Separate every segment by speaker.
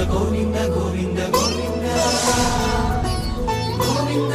Speaker 1: గోవింద గోవింద గోవింద గోవింద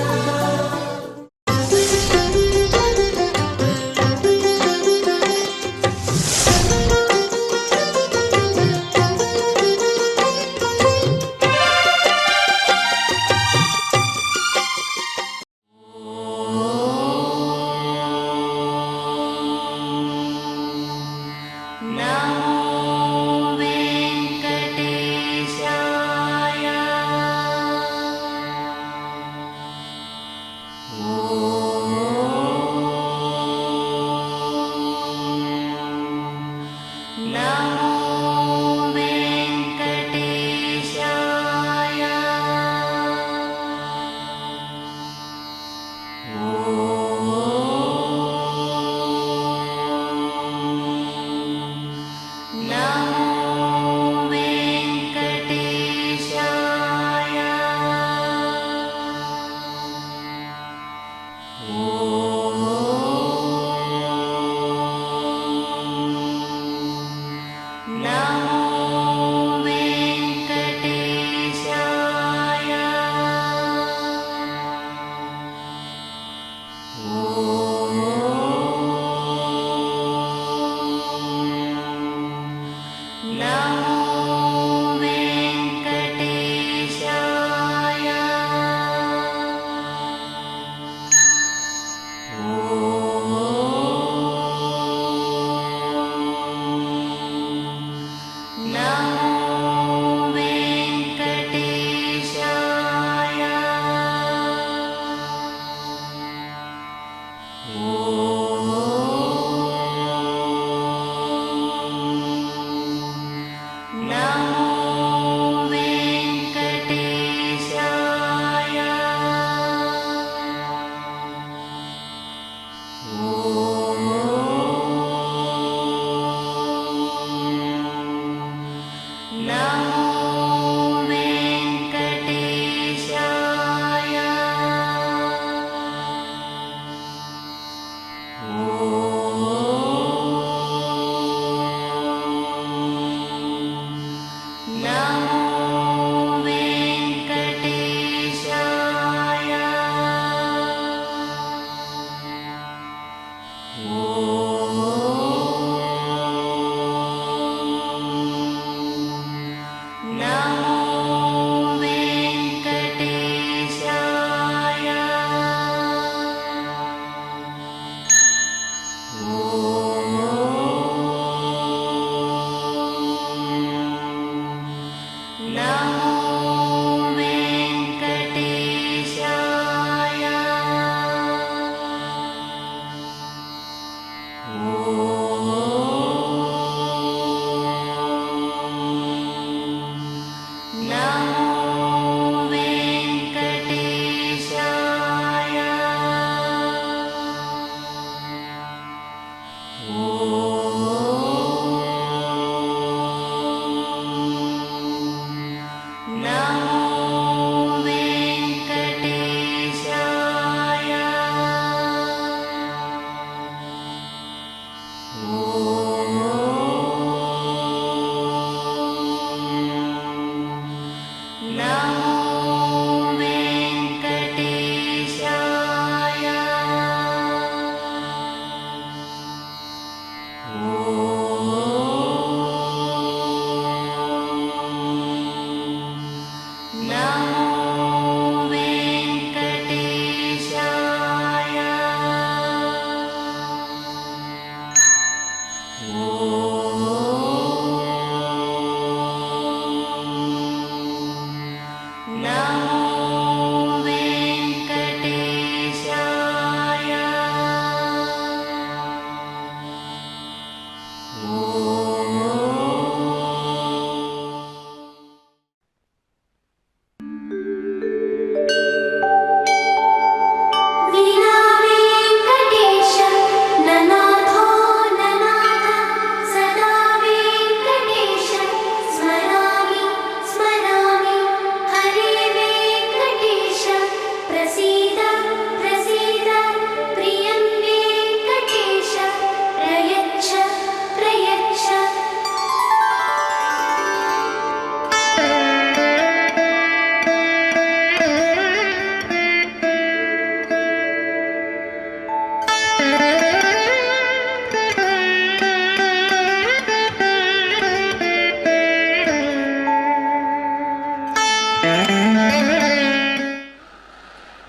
Speaker 2: प्रयच्छ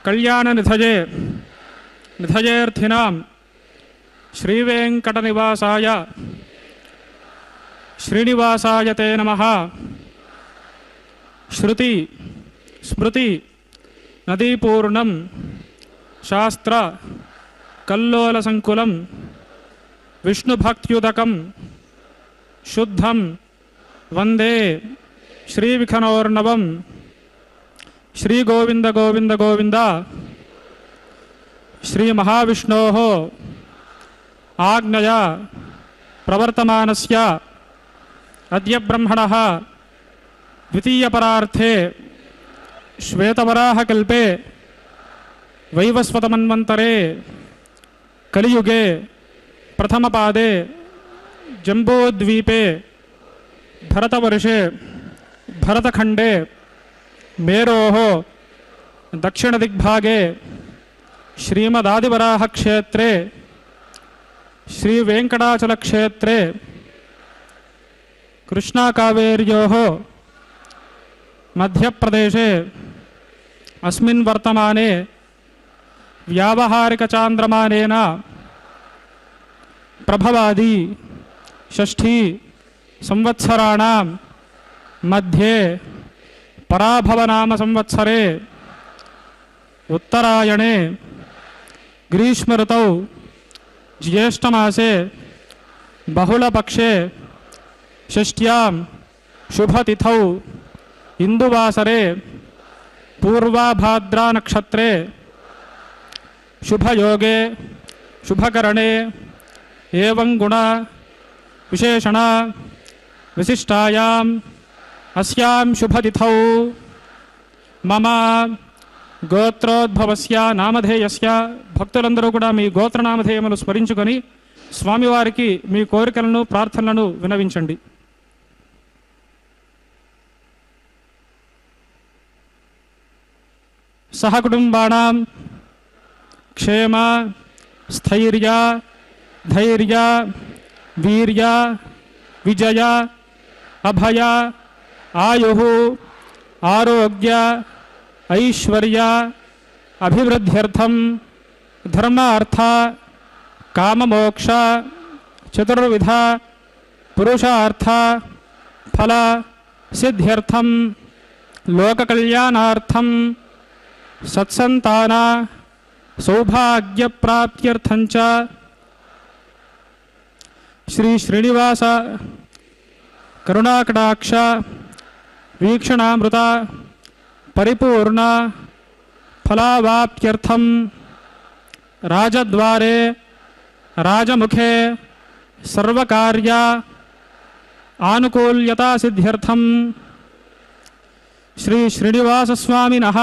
Speaker 2: कल्याणनिधये निधयेऽर्थिनां श्रीवेङ्कटनिवासाय श्रीनिवासाय ते नमः। श्रुति स्मृति नदीपूर्णं शास्त्र कल्लोलसंकुलं विष्णुभक्त्युदकं शुद्धं वंदे श्रीविखनोर्नवं। श्री गोविंद गोविंद गोविंद। श्री महाविष्णोः आज्ञया प्रवर्तमानस्य अद्य ब्रह्मणः द्वितीयपरार्थे श्वेतवराहकल्पे वैवस्वतमन्वन्तरे कलियुगे प्रथमपादे जम्बूद्वीपे भरतवर्षे भरतखंडे मेरोः दक्षिणदिग्भागे श्रीमदादिवराहक्षेत्रे श्रीवेङ्कटाचलक्षेत्रे कृष्णाकावेर्योः मध्यप्रदेशे अस्मिन् वर्तमाने व्यावहारिकचान्द्रमानेन प्रभवादि षष्ठी संवत्सराणां मध्ये पराभवनाम संवत्सरे उत्तरायणे ग्रीष्म ऋतौ ज्येष्ठमासे बहुलपक्षे षष्ट्यां शुभतिथौ इंदुवासरे पूर्वाभाद्रा नक्षत्रे शुभयोगे शुभकरणे एवं गुण विशेषण विशिष्टायां अस्यां शुभतिथौ मम గోత్రోద్భవస్య నామధేయస్య భక్తులందరూ కూడా మీ గోత్రనామధేయములు స్మరించుకొని స్వామివారికి మీ కోరికలను ప్రార్థనలను వినవించండి. సహకుటుంబానాం క్షేమ స్థైర్య ధైర్య వీర్య విజయ అభయ ఆయుః ఆరోగ్య ऐश्वर्य अभिवृद्ध्यर्थम धर्मार्थ काममोक्ष चतुर्विध पुरुषार्थ फल सिद्ध्यर्थम लोककल्याणार्थम सत्संतान सौभाग्य प्राप्त्यर्थं च श्री श्रीनिवास करुणाकटाक्ष वीक्षणामृत परिपूर्ण फलावाप्त्यर्थं राजद्वारे राजमुखे सर्वकार्य आनुकूल्यता सिद्ध्यर्थं श्री श्रीनिवास स्वामिनः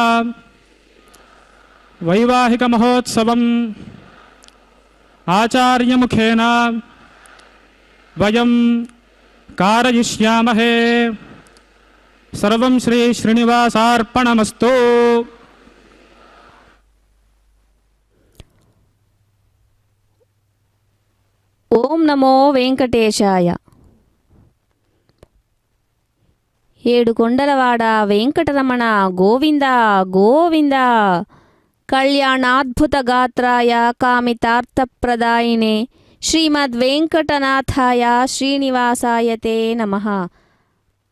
Speaker 2: वैवाहिक महोत्सवम् आचार्यमुखेन वयं कारयिष्यामहे. सर्वं श्री श्रीनिवासार्पणमस्तु.
Speaker 3: ఓం నమో వెంకటేశాయ. ఏడుకొండలవాడ వెంకటరమణ గోవింద గోవింద. కళ్యాణాద్భుత గాత్రాయ కామితార్థప్రదాయినే శ్రీమద్ వెంకటనాథాయ శ్రీనివాసాయ తే నమః.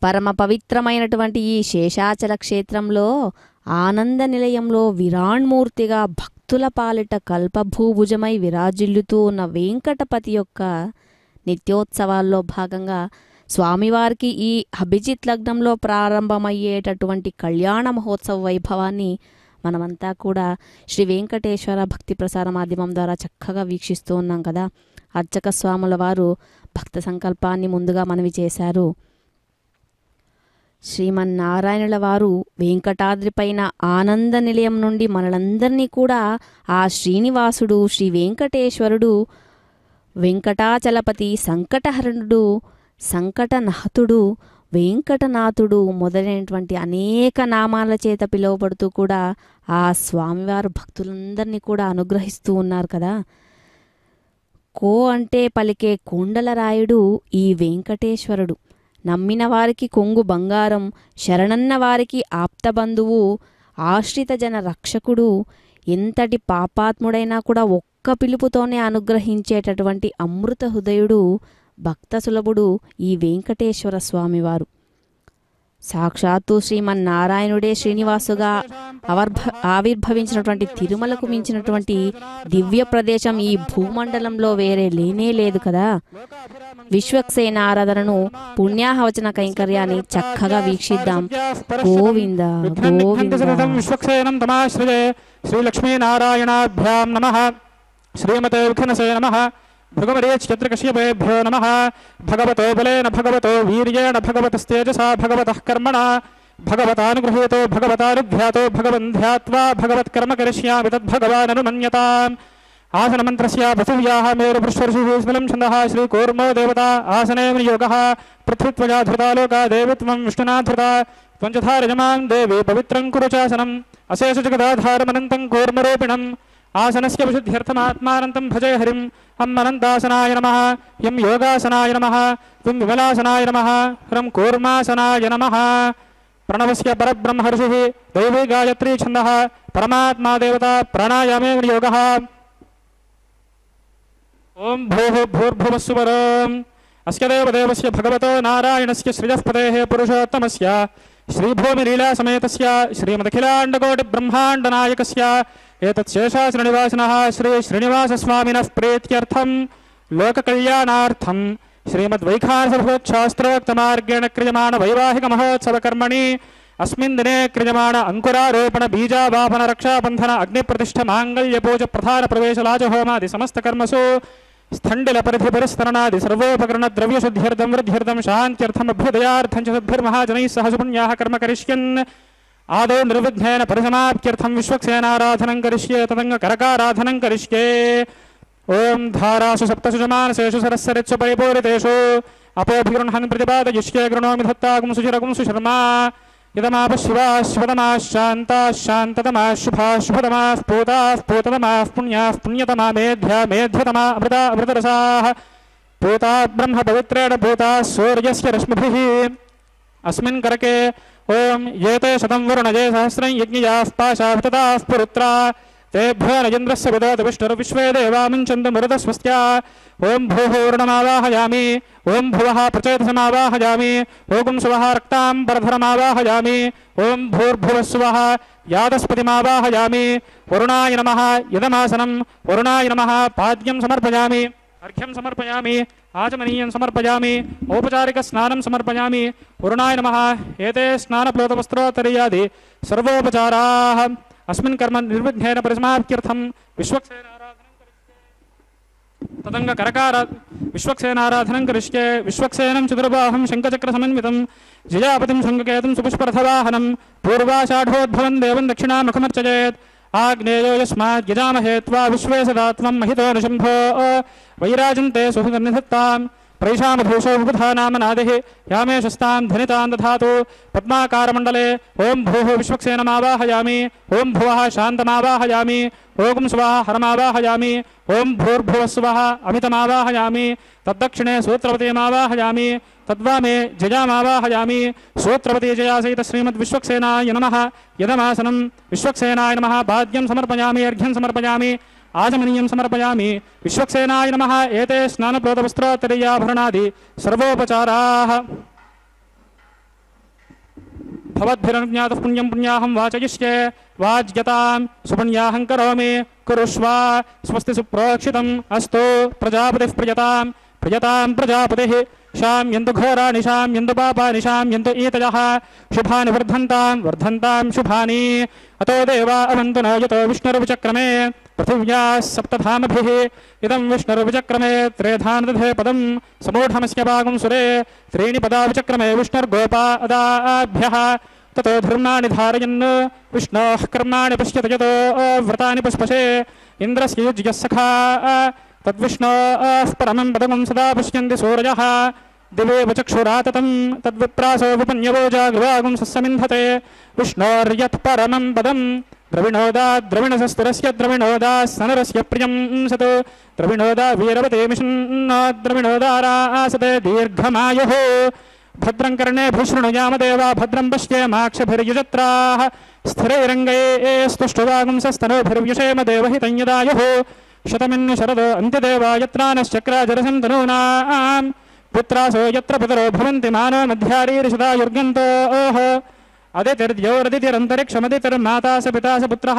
Speaker 3: పరమ పవిత్రమైనటువంటి ఈ శేషాచల క్షేత్రంలో ఆనంద నిలయంలో విరాణ్మూర్తిగా భక్తుల పాలిట కల్పభూభుజమై విరాజిల్లుతూ ఉన్న వెంకటపతి యొక్క నిత్యోత్సవాల్లో భాగంగా స్వామివారికి ఈ అభిజిత్ లగ్నంలో ప్రారంభమయ్యేటటువంటి కళ్యాణ మహోత్సవ వైభవాన్ని మనమంతా కూడా శ్రీ వెంకటేశ్వర భక్తి ప్రసార మాధ్యమం ద్వారా చక్కగా వీక్షిస్తూ ఉన్నాం కదా. అర్చక స్వాముల వారు భక్త సంకల్పాన్ని ముందుగా మనవి చేశారు. శ్రీమన్నారాయణుల వారు వెంకటాద్రిపైన ఆనంద నిలయం నుండి మనలందరినీ కూడా ఆ శ్రీనివాసుడు శ్రీ వెంకటేశ్వరుడు వెంకటాచలపతి సంకటహరణుడు సంకటనాథుడు వెంకటనాథుడు మొదలైనటువంటి అనేక నామాల చేత పిలువబడుతూ కూడా ఆ స్వామివారు భక్తులందరినీ కూడా అనుగ్రహిస్తూ ఉన్నారు కదా. కో అంటే పలికే కొండలరాయుడు ఈ వెంకటేశ్వరుడు. నమ్మిన వారికి కొంగు బంగారం, శరణన్న వారికి ఆప్తబంధువు, ఆశ్రిత జన రక్షకుడు, ఎంతటి పాపాత్ముడైనా కూడా ఒక్క పిలుపుతోనే అనుగ్రహించేటటువంటి అమృత హృదయుడు, భక్త సులభుడు ఈ వెంకటేశ్వర స్వామివారు. సాక్షాత్తు శ్రీమన్నారాయణుడే శ్రీనివాసుగా ఆవిర్భవించినటువంటి తిరుమలకు మించినటువంటి దివ్య ప్రదేశం ఈ భూమండలంలో వేరే లేనే లేదు కదా. విశ్వక్సేన ఆరాధనను, పుణ్యాహవచన కైంకర్యాన్ని చక్కగా వీక్షిద్దాం. గోవింద గోవింద.
Speaker 2: విశ్వక్సేనం తమాశ్రయే శ్రీలక్ష్మీనారాయణాభ్యాం నమః. శ్రీమతే విఘ్నసే నమః. భృగుమరీచ్యత్రికశ్యపేభ్యో నమః. భగవతో బలేన భగవతో వీర్యేణ భగవతస్తేజసా భగవతః కర్మణా భగవతానుగృహీతో భగవతానుధ్యాతో భగవన్ ధ్యాత్వా భగవత్కర్మ కరిష్యామి తద్భగవాననుమన్యతాम्. ఆసనమంత్రస్య పృథివ్యాః మేరుపృష్ఠర్షిస్మిలం ఛन्दః శ్రీకూర్మో దేవతా ఆసనే వినియోగः. పృథ్వీత్వజా ధృతా లోకా దేవిత్వం విష్ణునా ధృతా త్వంచథా యజమాం దేవి పవిత్రం కురు చాసనం. అశేషజగదాధారమనంతం కూర్మరూపిణం. ఆసనస్య విశుద్ధ్యర్థమాత్మానంతం భజే హరిం. అమ్మనంతాసనాయ నమః. యం యోగాసనాయ నమః. త్వం విమలాసనాయ నమః. హ్రం కూర్మాసనాయ నమః. ప్రణవస్య పరబ్రహ్మర్షిః దైవీ గాయత్రీ ఛందః. పరమాత్మా దేవత ప్రాణాయామే వినియోగः. ఓం భూః భూర్భువస్సువరం. అస్య దేవదేవస్య భగవతో నారాయణస్య శ్రియఃపదేః పురుషోత్తమస్య శ్రీభూమిలీలాసమేతస్య శ్రీమదఖిలాండకోటిబ్రహ్మాండనాయకస్య ఏతచ్చేషాశ్రీనివాసినः శ్రీ శ్రీనివాసస్వామినः ప్రీత్యర్థం లోకకళ్యాణార్థం శ్రీమద్వైఖానసభోచ్ఛాస్త్రోక్తమార్గేణ క్రియమాణ వైవాహిక మహోత్సవ కర్మణి అస్మిన్ దినే క్రియమాణ అంకురారోపణ బీజావాపన రక్షాబంధన అగ్నిప్రతిష్ఠ మాంగళ్య పూజ ప్రధాన ప్రవేశ లాజహోమాది సమస్త కర్మసు స్థండిల పరిధి పరిస్తరణాది సర్వోపకరణ ద్రవ్యశుద్ధ్యర్థం వృద్ధ్యర్థం శాంత్యర్థం అభ్యుదయార్థం చ సద్భిర్మహాజనైః సహ సుపుణ్యాః కర్మ కరిష్యన్. ఆదో నిర్విఘ్నేన పరిసమాప్త్యర్థం విశ్వక్సేనారాధనం కరిష్యే తదంగ కరకారాధనం కరిష్యే. ఓం ధారాసు సప్తసు జమానసేషు సరస్సరిత్సు పరిపూరితేషు అపోభిగృహన్ ప్రతిపాదయిష్యే. గృణోమి దత్తాగుం సుచిరగుం సుశర్మా. యదమాప శివాः శివతమాः శాంతాः శాంతతమాः శుభాः శుభతమాः పూతాः పూతతమాः పుణ్యాः పుణ్యతమా మేధ్యా మేధ్యతమా అమృతా అమృతరసాः పూతా బ్రహ్మ పవిత్రేణ పూతాः సూర్యస్య రశ్మిభిः. అస్మిన్ కరకే ఓం ఏతే శతం వరుణజే సహస్రం యజ్ఞయాః పాశాభితతాః పురుత్రా तेभ्यो नजेन्द्रस्य विदोत विष्णुर्विश्वे देवा मुञ्चन्तु मरुतस्वस्त्या. ओं भूः ऊर्णमावाहयामि. ओं भुवः प्रचेतसमावाहयामि. ओं सुवः रक्ताम्बरधरमावाहयामि. ओं भूर्भुवः सुवः यादस्पतिमावाहयामि. वरुणाय नमः. यदमासनं वरुणाय नमः. पाद्यं समर्पयामि. अर्घ्यं समर्पयामि. आचमनीयं समर्पयामि. औपचारिकस्नानं समर्पयामि. वरुणाय नमः. एते स्नानप्लोतवस्त्रोत्तरीयादि सर्वोपचाराः अस्मिन् कर्म निर्विघ्नेन परिसमाप्त्यर्थं विश्वक्सेनाराधनं करिष्ये. तदंग करकार विश्वक्सेनाराधनं करिष्ये. विश्वक्सेनं चतुर्बाहं शङ्खचक्रसमन्वितं जयापतिं शङ्खकेतुं सुपुष्परथवाहनं पूर्वाषाढोद्भवं देवं दक्षिणामुखमर्चयेत्. आग्नेयो यस्मात् यजामहे त्वा विश्वे सदा त्वं महितो न शम्भो. वैराजन्ते सुहृदनिधत्ताम् प्रैषामधूषो उपधानामनादिः यामे शस्तां धनितां दधातु. पद्माकारमण्डले ओं भूः विश्वक्सेनमावाहयामि. ओं भुवः शान्तमावाहयामि. ओं सुवः हरमावाहयामि. ओं भूर्भुवः सुवः अमितमावाहयामि. तद्दक्षिणे सूत्रवतीमावाहयामि. तद्वामे जयामावाहयामि. सूत्रवती जया सहित श्रीमद्विश्वक्सेनाय नमः. यदमासनं विश्वक्सेनाय नमः. पाद्यं समर्पयामि. अर्घ्यं समर्पयामि. आचमनीयं समर्पयामि. विश्वक्सेनाय नमः. एते स्नानप्लोतवस्त्रोत्तरीयाभरणादि सर्वोपचाराः. भवद्भिरनुज्ञातः पुण्यं पुण्याहं वाचयिष्ये. वाज्यतां सुपुण्याहं करोमि. कुरुष्व स्वस्ति सुप्रोक्षितम् अस्तु. प्रजापतिः प्रियतां प्रियतां प्रजापतिः. शाम्यन्तु घोराणि शाम्यन्तु पापानि शाम्यन्तु ईतयः. शुभानि वर्धन्तां वर्धन्तां शुभानि. अतो देवा अवन्तु न यतो विष्णुर्विचक्रमे पृथिव्याः सप्तधामभिः. इदं विष्णुर्विचक्रमे त्रेधानदधे पदं समूढमस्य पागुं सुरे. त्रीणि पदा विचक्रमे विष्णुर्गोपादाभ्यः. ततो धर्माणि धारयन् विष्णोः कर्माणि पश्यति यतो व्रतानि पुष्पशे. इन्द्रस्य युज्यः सखा तद्विष्णोः परमं पदं सदा पश्यन्ति सूरजः. दिवे वचक्षुराततं तद्विप्रासो विपन्यवोजा गृवागुं सस्समिन्धते. विष्णोर्यत् परमं पदं द्रविणोदा द्रविणसस्तुरस्य द्रविणोदा सनरस्य प्रियं सत्. द्रविणोदा वीरवते मिषन्नो द्रविणोदारासते दीर्घमायुः. भद्रं कर्णे भूषृणुयाम देवा भद्रं पश्येमाक्षभिर्युजत्राः. स्थिरैरङ्गैस्तुष्टुवागुंसस्तनोभिर्व्युषेम देवहितं यदायुः शतमिन्नु शरदो अन्त्यदेवा यत्रानश्चक्राजरसन्तनूनाम् पुत्रासो यत्र पितरो भवन्ति मानो मध्यारीरिषदायुर्गन्तोः अदितिर्द्यौरदितिरन्तरिक्षमदितिर्माता स पिता स पुत्रः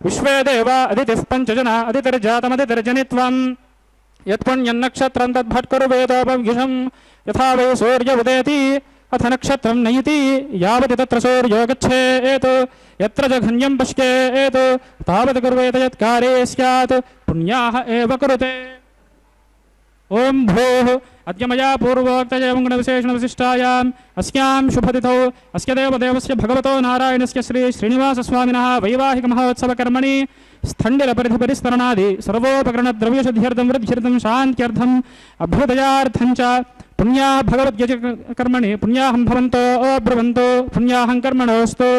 Speaker 2: विश्वे देवा अदितिः पञ्चजना अदितिर्जातमदितिर्जनित्वम् यत्पुण्यन्नक्षत्रं तद्भट्कुरुवेदोपव्युषम् यथा वै सूर्य उदेति अथ नक्षत्रं नयति यावति तत्र सूर्यो गच्छेत् यत्र जघन्यं पश्येत् तावत् कुर्वेत यत्कार्ये स्यात् पुण्याः एव कुरुते। ओं भूः अद्य मया पूर्वोक्तयं गुणविशेषणविशिष्टायाम् अस्यां शुभतिथौ अस्य देवदेवस्य भगवतो नारायणस्य श्री श्रीनिवासस्वामिनः वैवाहिकमहोत्सवकर्मणि स्थण्डिलपरिधिपरिस्तरणादि सर्वोपकरणद्रव्यशुद्ध्यर्थं वृद्ध्यर्थं शान्त्यर्थम् अभ्युदयार्थं च पुण्याः भगवद्गीतकर्मणि पुण्याहं भवन्तो अब्रुवन्तो पुण्याहं कर्मणोऽस्तु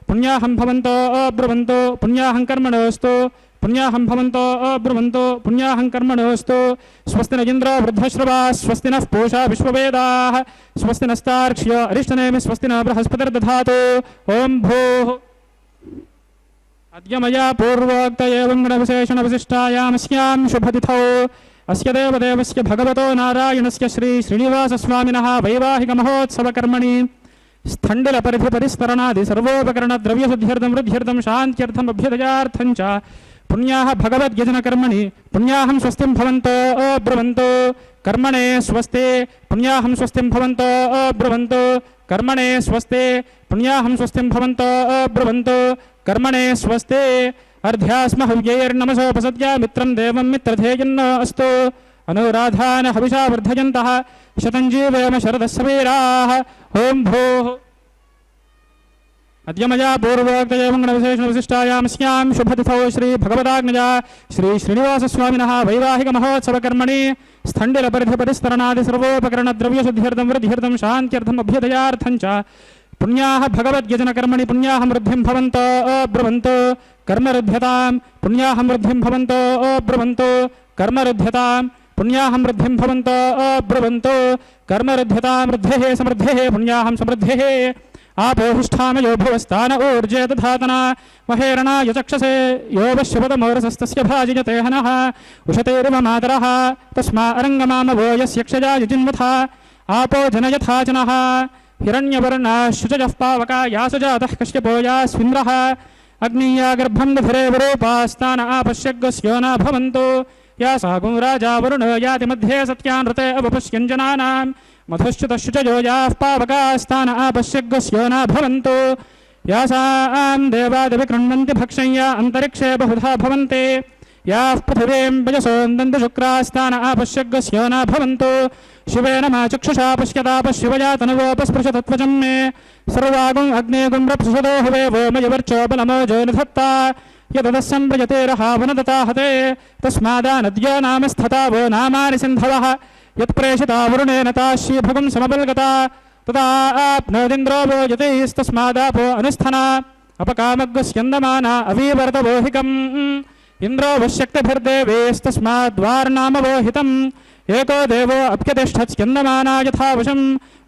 Speaker 2: पुण्याहं भवन्तो अब्रुवन्तो पुण्याहं कर्मणोऽस्तु पुण्याहं भवन्तो अब्रुवन्तो पुण्याहं कर्मणोऽस्तु। स्वस्ति न इन्द्रो वृद्धश्रवा स्वस्ति नः पूषा विश्ववेदाः स्वस्ति नस्तार्क्ष्यो अरिष्टनेमि स्वस्ति न बृहस्पतिर्दधातु। ओं भूः अद्य मया पूर्वोक्त एवं गुणविशेषणविशिष्टायामस्यां शुभतिथौ अस्य देवदेवस्य भगवतो नारायणस्य श्री श्रीनिवासस्वामिनः वैवाहिकमहोत्सवकर्मणि स्थण्डिलपरिधिपरिस्तरणादि सर्वोपकरणद्रव्यशुद्ध्यर्थं वृद्ध्यर्थं शान्त्यर्थम् अभ्युदयार्थं च पुण्याः भगवद्यजनकर्मणि पुण्याहं स्वस्तिं भवन्तो अब्रुवन्तो कर्मणे स्वस्ते पुण्याहं स्वस्तिं भवन्तो अब्रुवन्तो कर्मणे स्वस्ते पुण्याहं स्वस्तिं भवन्तो अब्रुवन्तो कर्मणे स्वस्ते। अर्ध्यास्म हव्यैर्नमसोपसद्या मित्रं देवं मित्रधेयन्न अस्तु अनुराधान हविषा वर्धयन्तः शतं जीवेम शरदः सवीराः। ओं भूः अद्य मया पूर्वोक्त एवं गुणविशेषणविशिष्टायामस्यां शुभतिथौ श्री भगवदाज्ञया श्री श्रीनिवासस्वामिनः वैवाहिकमहोत्सवकर्मणि स्थण्डिलपरिधिपरिस्तरणादि सर्वोपकरणद्रव्यशुद्ध्यर्थं वृद्ध्यर्थं शान्त्यर्थम् अभ्युदयार्थं च पुण्याः भगवद्यजनकर्मणि पुण्याहं वृद्धिं भवन्तो अब्रुवन्तो कर्मरुध्यतां पुण्याहं वृद्धिं भवन्तो अब्रुवन्तो कर्मरुध्यतां पुण्याहं वृद्धिं भवन्तो अब्रुवन्तो कर्मरुध्यतां वृद्धेः समृद्धेः पुण्याहं समृद्धेः आपोहिष्ठामयो भुवस्तान ऊर्जे दधातना महेरणाय चक्षसे यो वश्यपदमोरसस्तस्य भाजयते हनः उशतेरिव मातरः तस्मा अरङ्गमामवो यस्यक्षजा युजिन्वथा आपो जनयथा जनः हिरण्यवर्णाः शुचजः पावका यासुजातः कश्यपो यास्विन्द्रः अग्नीया गर्भं दधिरे वरूपास्तान आपश्यग्स्यो न भवन्तु या सागुं राजा वरुणो याति मध्ये सत्यानृते अवपश्यञ्जनानां मधुश्च्युतश्चुचयो याः पावकास्तान आपश्यग्स्यो न भवन्तु यासां देवादिविकृण्वन्ति भक्षय्या अन्तरिक्षे बहुधा भवन्ति याः पृथिवीं वजसोन्दन्ति शुक्रास्तान आपश्यग्स्यो न भवन्तु शिवेन मा चक्षुषा पश्यतापशिवया तनुवोपस्पृशतत्वचं मे सर्वागुं अग्नेगुं रप्सुषदो हुवे वो मयवर्चो बलमोजो निधत्ता यददस्सं प्रजतेरहावनदता हते तस्मादानद्यो नाम स्थता वो नामानि सिन्धवः यत्प्रेषिता वरुणेन ताश्रीभगं समबल्गता तदा आप्नोदिन्द्रो वो यतैस्तस्मादापो अनुस्थना अपकामग्स्यन्दमाना अवीवर्तवोहिकम् इन्द्रो वश्यक्तिभिर्देवेस्तस्माद्वार्नामवोहितम् एको देवो अप्यतिष्ठत्स्यन्दमाना यथा वशम्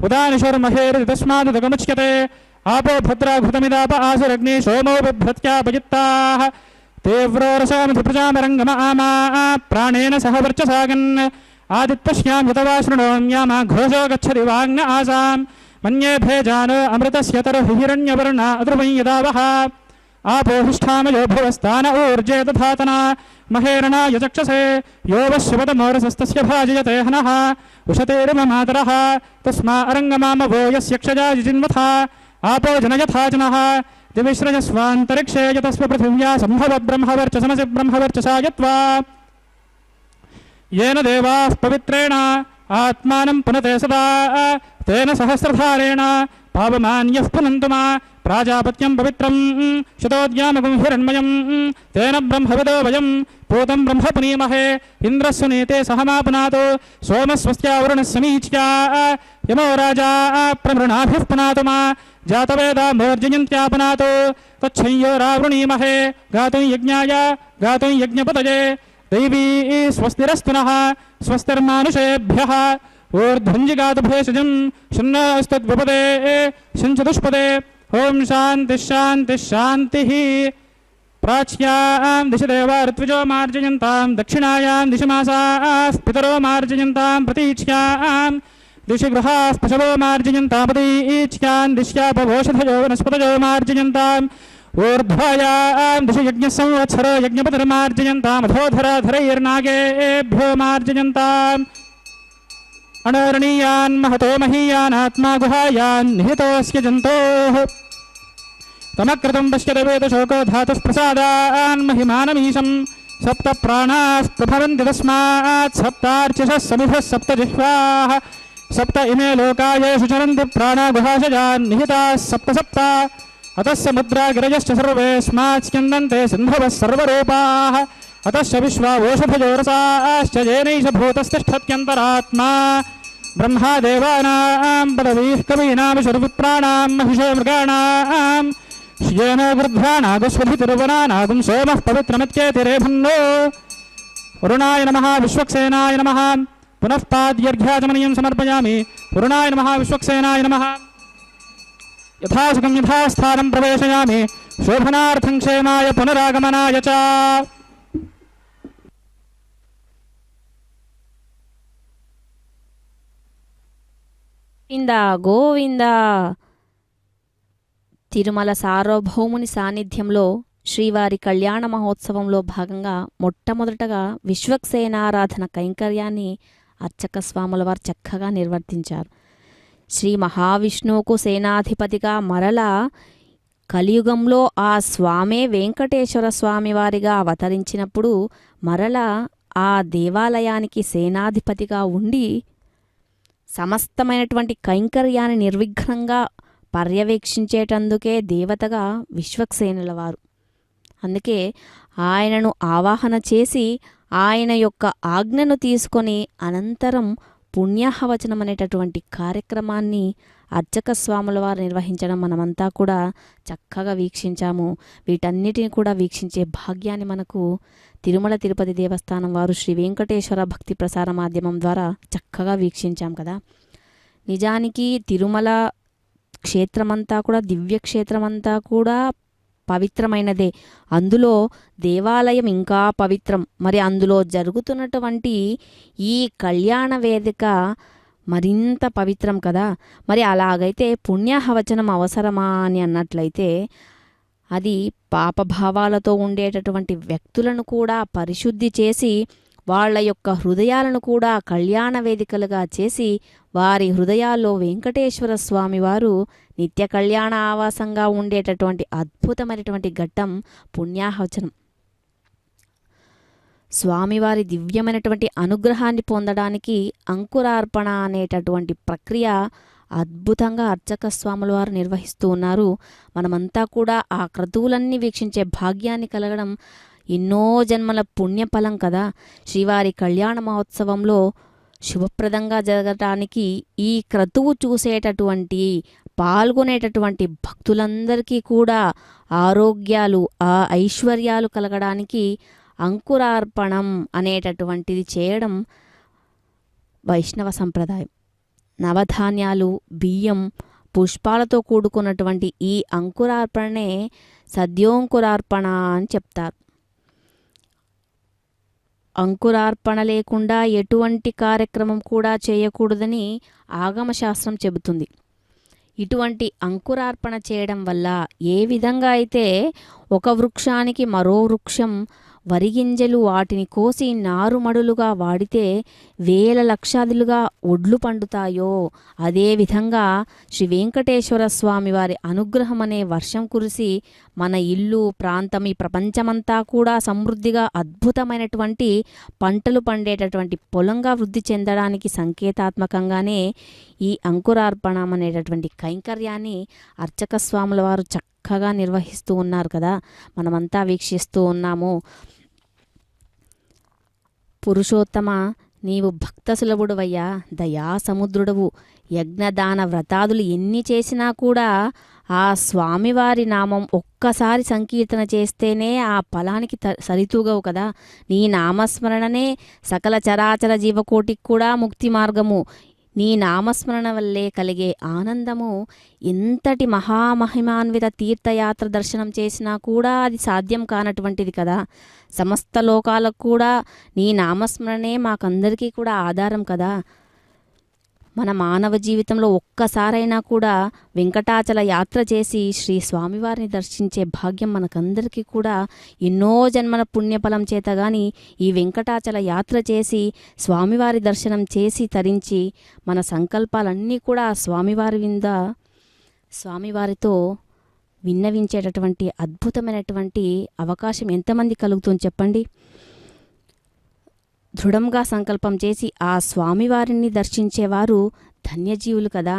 Speaker 2: उदानिशुर्महेरिति तस्मादुदगमुच्यते आपो भद्रा घृतमिदाप आसुरग्नि सोमो बिभ्रत्यापयुक्ताः तीव्रोरसामधिप्रजामरङ्गम आमा प्राणेन सह वर्चसागन् आदित्यश्यां यतवा शृणोम्यामा घोषो गच्छति वाग्न आसाम् मन्ये भेजानो अमृतस्य तरुः हिरण्यवर्णा अध्रुवं यदावः आपोहिष्ठामयो भुवस्तान ऊर्जे दधातना महेरणाय चक्षसे यो वश्यपदमोरसस्तस्य भाजयते हनः उशतेरिव मातरः तस्मा अरङ्गमामवो यस्यक्षजा युजिन्वथा आपो जनयथा जनः दिविश्रजस्वान्तरिक्षे यतस्व पृथिव्या सम्भव ब्रह्मवर्चसमसि ब्रह्मवर्चसा यत्वा येन देवाः पवित्रेण आत्मानं पुनते सदा तेन सहस्रधारेण पावमान्यः पुनन्तु मा प्राजापत्यं पवित्रं शतोद्यामगुं हिरण्मयं तेन ब्रह्मविदो वयं पूतं ब्रह्म पुनीमहे इन्द्रस्य नीते सहमा पुनातो सोमस्वस्त्यावरुणः समीच्या यमो राजा प्रमृणाभिः पुनातु मा जातवेदा मोर्जयन्त्या पुनातो तच्छंयोरावृणीमहे गातुं यज्ञाय गातुं यज्ञपतये दैवी स्वस्तिरस्तु नः स्वस्तिर्मानुषेभ्यः ऊर्ध्वञ्जिगातु भेषजं शन्नस्तद्विपदे शञ्चतुष्पदे ఓం శాంతి శాంతి శాంతి. ప్రాచ్యాం దిశ దేవ ఋత్విజో మార్జయంతాం దక్షిణాయాం దిశమాసాః పితరో మార్జయంతాం ప్రతీచ్యాం దిశి గృహాః పశవో మార్జయంతాం ప్రతీచ్యాం దిశ్యాపవోషధయో వనస్పతయో మార్జయంతాం ఊర్ధ్వాయాం దిశ యజ్ఞ సంవత్సరో యజ్ఞపతిర్మార్జయంతాం అధోధరాధరైర్నాగేభ్యో మార్జయంతాం అణోరణీయాన్ మహతో మహీయానాత్మా గుహాయాన్ నిహితోస్య జంతోః తమకృతం పశ్యత వేదశోకో ధాతుః ప్రసాదాన్ మహిమానమీశం సప్త ప్రాణాః ప్రభవంతి తస్మాత్ సప్తార్చిషः సమిధः సప్త జిహ్వాः సప్త ఇమే లోకాయేషు చరంతి ప్రాణా గుహాశయాన్ నిహితాः సప్త సప్త అతः సముద్రా గిరయశ్చ సర్వేస్మాత్ స్యందంతే సింధవः సర్వరూపాः అతశ్చ విశ్వా ఓషధయో రసాశ్చ येनैष భూతస్తిష్ఠత్యంతరాత్మా బ్రహ్మా దేవానాం పదవీః కవీనాం శర్విప్రాణాం మహిషో మృగాణాం శ్యేనో గృధ్రానాగుస్వధితిరువనానాగుం సోమః పవిత్రమత్యేతిరేభన్నో వరుణాయ నమః విశ్వక్సేనాయ నమః పునః పాద్యర్ఘ్యాచమనీయం సమర్పయామి. వరుణాయ నమః విశ్వక్సేనాయ నమః. యథాసుఖం యథాస్థానం ప్రవేశయామి. శోభనార్థం క్షేమాయ పునరాగమనాయ చ.
Speaker 3: గోవింద గోవింద. తిరుమల సార్వభౌముని సాన్నిధ్యంలో శ్రీవారి కళ్యాణ మహోత్సవంలో భాగంగా మొట్టమొదటగా విశ్వక్సేనారాధన కైంకర్యాన్ని అర్చక స్వాముల వారు చక్కగా నిర్వర్తించారు. శ్రీ మహావిష్ణువుకు సేనాధిపతిగా మరలా కలియుగంలో ఆ స్వామే వెంకటేశ్వర స్వామి వారిగా అవతరించినప్పుడు మరలా ఆ దేవాలయానికి సేనాధిపతిగా ఉండి సమస్తమైనటువంటి కైంకర్యాన్ని నిర్విఘ్నంగా పర్యవేక్షించేటందుకే దేవతగా విశ్వక్సేనుల వారు. అందుకే ఆయనను ఆవాహన చేసి ఆయన యొక్క ఆజ్ఞను తీసుకొని అనంతరం పుణ్యాహవచనం అనేటటువంటి కార్యక్రమాన్ని అర్చక స్వాముల వారు నిర్వహించడం మనమంతా కూడా చక్కగా వీక్షించాము. వీటన్నిటిని కూడా వీక్షించే భాగ్యాన్ని మనకు తిరుమల తిరుపతి దేవస్థానం వారు శ్రీ వెంకటేశ్వర భక్తి ప్రసార మాధ్యమం ద్వారా చక్కగా వీక్షించాం కదా. నిజానికి తిరుమల క్షేత్రమంతా కూడా దివ్యక్షేత్రమంతా కూడా పవిత్రమైనదే. అందులో దేవాలయం ఇంకా పవిత్రం. మరి అందులో జరుగుతున్నటువంటి ఈ కళ్యాణ వేదిక మరింత పవిత్రం కదా. మరి అలాగైతే పుణ్యాహవచనం అవసరమా అని అన్నట్లయితే అది పాపభావాలతో ఉండేటటువంటి వ్యక్తులను కూడా పరిశుద్ధి చేసి వాళ్ళ యొక్క హృదయాలను కూడా కళ్యాణ వేదికలుగా చేసి వారి హృదయాల్లో వెంకటేశ్వర స్వామి వారు నిత్య కళ్యాణ ఆవాసంగా ఉండేటటువంటి అద్భుతమైనటువంటి ఘట్టం పుణ్యాహవచనం. స్వామివారి దివ్యమైనటువంటి అనుగ్రహాన్ని పొందడానికి అంకురార్పణ అనేటటువంటి ప్రక్రియ అద్భుతంగా అర్చక స్వాముల వారు నిర్వహిస్తూ ఉన్నారు. మనమంతా కూడా ఆ క్రతువులన్నీ వీక్షించే భాగ్యాన్ని కలగడం ఎన్నో జన్మల పుణ్యఫలం కదా. శ్రీవారి కళ్యాణ మహోత్సవంలో శుభప్రదంగా జరగటానికి ఈ క్రతువు చూసేటటువంటి పాల్గొనేటటువంటి భక్తులందరికీ కూడా ఆరోగ్యాలు ఐశ్వర్యాలు కలగడానికి అంకురార్పణం అనేటటువంటిది చేయడం వైష్ణవ సంప్రదాయం. నవధాన్యాలు, బియ్యం, పుష్పాలతో కూడుకున్నటువంటి ఈ అంకురార్పణనే సద్యోంకురార్పణ అని చెప్తారు. అంకురార్పణ లేకుండా ఎటువంటి కార్యక్రమం కూడా చేయకూడదని ఆగమశాస్త్రం చెబుతుంది. ఇటువంటి అంకురార్పణ చేయడం వల్ల ఏ విధంగా అయితే ఒక వృక్షానికి మరో వృక్షం వరిగింజలు వాటిని కోసి నారుమడులుగా వాడితే వేల లక్షాదిలుగా ఒడ్లు పండుతాయో అదేవిధంగా శ్రీ వెంకటేశ్వర స్వామి వారి అనుగ్రహం అనే వర్షం కురిసి మన ఇల్లు, ప్రాంతం, ఈ ప్రపంచమంతా కూడా సమృద్ధిగా అద్భుతమైనటువంటి పంటలు పండేటటువంటి పొలంగా వృద్ధి చెందడానికి సంకేతాత్మకంగానే ఈ అంకురార్పణం అనేటటువంటి కైంకర్యాన్ని అర్చక స్వాముల వారు చక్కగా నిర్వహిస్తూ ఉన్నారు కదా. మనమంతా వీక్షిస్తూ ఉన్నాము. పురుషోత్తమ, నీవు భక్త సులభుడవయ్యా, దయా సముద్రుడవు. యజ్ఞదాన వ్రతాదులు ఎన్ని చేసినా కూడా ఆ స్వామివారి నామం ఒక్కసారి సంకీర్తన చేస్తేనే ఆ ఫలానికి సరితూగవు కదా. నీ నామస్మరణనే సకల చరాచర జీవకోటికి కూడా ముక్తి మార్గము. నీ నామస్మరణ వల్లే కలిగే ఆనందము ఎంతటి మహామహిమాన్విత తీర్థయాత్ర దర్శనం చేసినా కూడా అది సాధ్యం కానటువంటిది కదా. సమస్త లోకాలకు కూడా నీ నామస్మరణే మాకందరికీ కూడా ఆధారం కదా. మన మానవ జీవితంలో ఒక్కసారైనా కూడా వెంకటాచల యాత్ర చేసి శ్రీ స్వామివారిని దర్శించే భాగ్యం మనకందరికీ కూడా ఎన్నో జన్మల పుణ్యఫలం చేత గాని ఈ వెంకటాచల యాత్ర చేసి స్వామివారి దర్శనం చేసి తరించి మన సంకల్పాలన్నీ కూడా స్వామివారితో విన్నవించేటటువంటి అద్భుతమైనటువంటి అవకాశం ఎంతమంది కలుగుతుంది చెప్పండి. దృఢంగా సంకల్పం చేసి ఆ స్వామివారిని దర్శించేవారు ధన్యజీవులు కదా.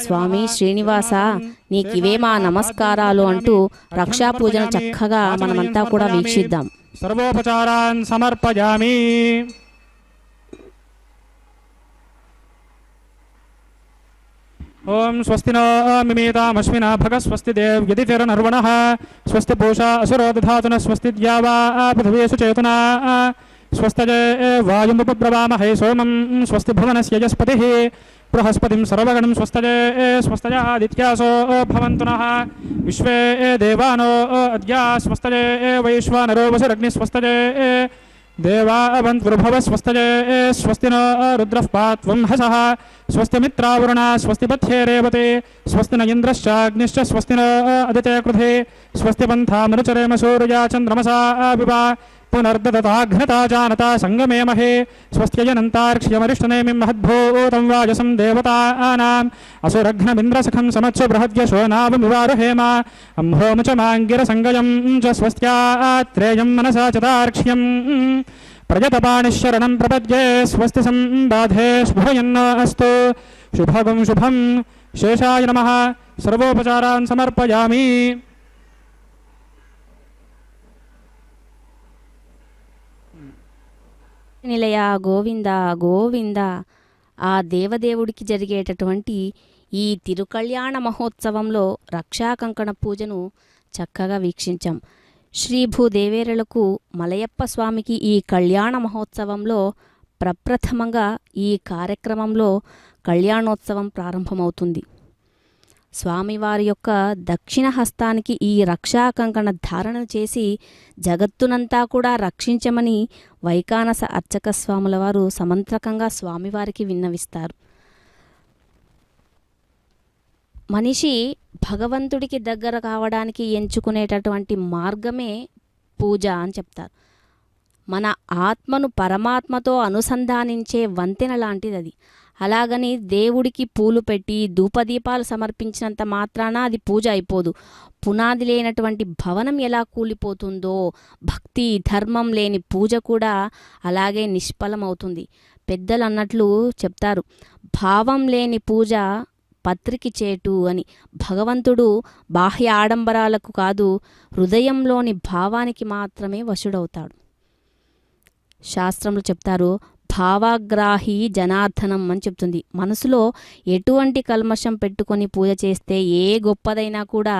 Speaker 3: స్వామి శ్రీనివాస నీకివే మా నమస్కారాలు అంటూ రక్షా పూజను చక్కగా మనమంతా కూడా వీక్షిద్దాం.
Speaker 2: సర్వోపచారాన్ సమర్పయామి. ఓం స్వస్తి నో మిమేతామశ్వినా భగ స్వస్తి దేవ్యతిర్నర్వణః స్వస్తి పూషా అసురో దధాతున స్వస్తి ద్యావా పృథివీషు చేతునా స్వస్తజే వాయుముపబ్రవామహే సోమం స్వస్తి భువనస్య యస్పతిః బృహస్పతిం సర్వగణం స్వస్తజే స్వస్తజాదిత్యాసో భవంతు నః విశ్వే దేవానో అద్య స్వస్తజే వైశ్వానరో వసురగ్ని స్వస్తజే దేవావంతుర్భవ స్వస్తజే స్వస్తి నో రుద్రః పాత్వం హసః స్వస్తి మిత్రావరుణ స్వస్తి పథ్యే రేవతే స్వస్తి న ఇంద్రశ్చాగ్నిశ్చ స్వస్తి నో అదితే కృధే స్వస్తి పంథామనుచరేమ సూర్యా చంద్రమసా వివా పునర్దతాఘ్నతా జానతా సంగమే మహే స్వస్త్యజనంతార్క్ష్యమరిష్టనేమిం మహద్భూతం వాజసం దేవతానాం అసురఘ్నమింద్రసఖం సమత్సు బృహద్యశో నావమివారుహేమ అంహోముచ మాంగిర సంగయం చ స్వస్త్యాత్రేయం మనసా చతార్క్ష్యం ప్రజతపాణిశరణం ప్రపద్యే స్వస్తి సంబాధే శుభయన్నస్తు శుభగం శుభం. శేషాయ నమః. సర్వోపచారాన్ సమర్పయామి.
Speaker 3: నిలయ గోవింద గోవింద. ఆ దేవదేవుడికి జరిగేటటువంటి ఈ తిరుకళ్యాణ మహోత్సవంలో రక్షాకంకణ పూజను చక్కగా వీక్షించాం. శ్రీ భూదేవేరులకు మలయప్ప స్వామికి ఈ కళ్యాణ మహోత్సవంలో ప్రప్రథమంగా ఈ కార్యక్రమంలో కళ్యాణోత్సవం ప్రారంభమవుతుంది. స్వామివారి యొక్క దక్షిణ హస్తానికి ఈ రక్షా కంకణ ధారణ చేసి జగత్తునంతా కూడా రక్షించమని వైకానస అర్చక స్వాముల వారు సమంత్రకంగా స్వామివారికి విన్నవిస్తారు. మనిషి భగవంతుడికి దగ్గర కావడానికి ఎంచుకునేటటువంటి మార్గమే పూజ అని చెప్తారు. మన ఆత్మను పరమాత్మతో అనుసంధానించే వంతెన లాంటిది అది. అలాగని దేవుడికి పూలు పెట్టి ధూపదీపాలు సమర్పించినంత మాత్రాన అది పూజ అయిపోదు. పునాది లేనటువంటి భవనం ఎలా కూలిపోతుందో భక్తి ధర్మం లేని పూజ కూడా అలాగే నిష్ఫలమవుతుంది. పెద్దలు అన్నట్లు చెప్తారు, భావం లేని పూజ పత్రికి చేటు అని. భగవంతుడు బాహ్య ఆడంబరాలకు కాదు, హృదయంలోని భావానికి మాత్రమే వశుడవుతాడు. శాస్త్రములు చెప్తారు, భావాగ్రాహి జనార్దనం అని చెప్తుంది. మనసులో ఎటువంటి కల్మషం పెట్టుకొని పూజ చేస్తే ఏ గొప్పదైనా కూడా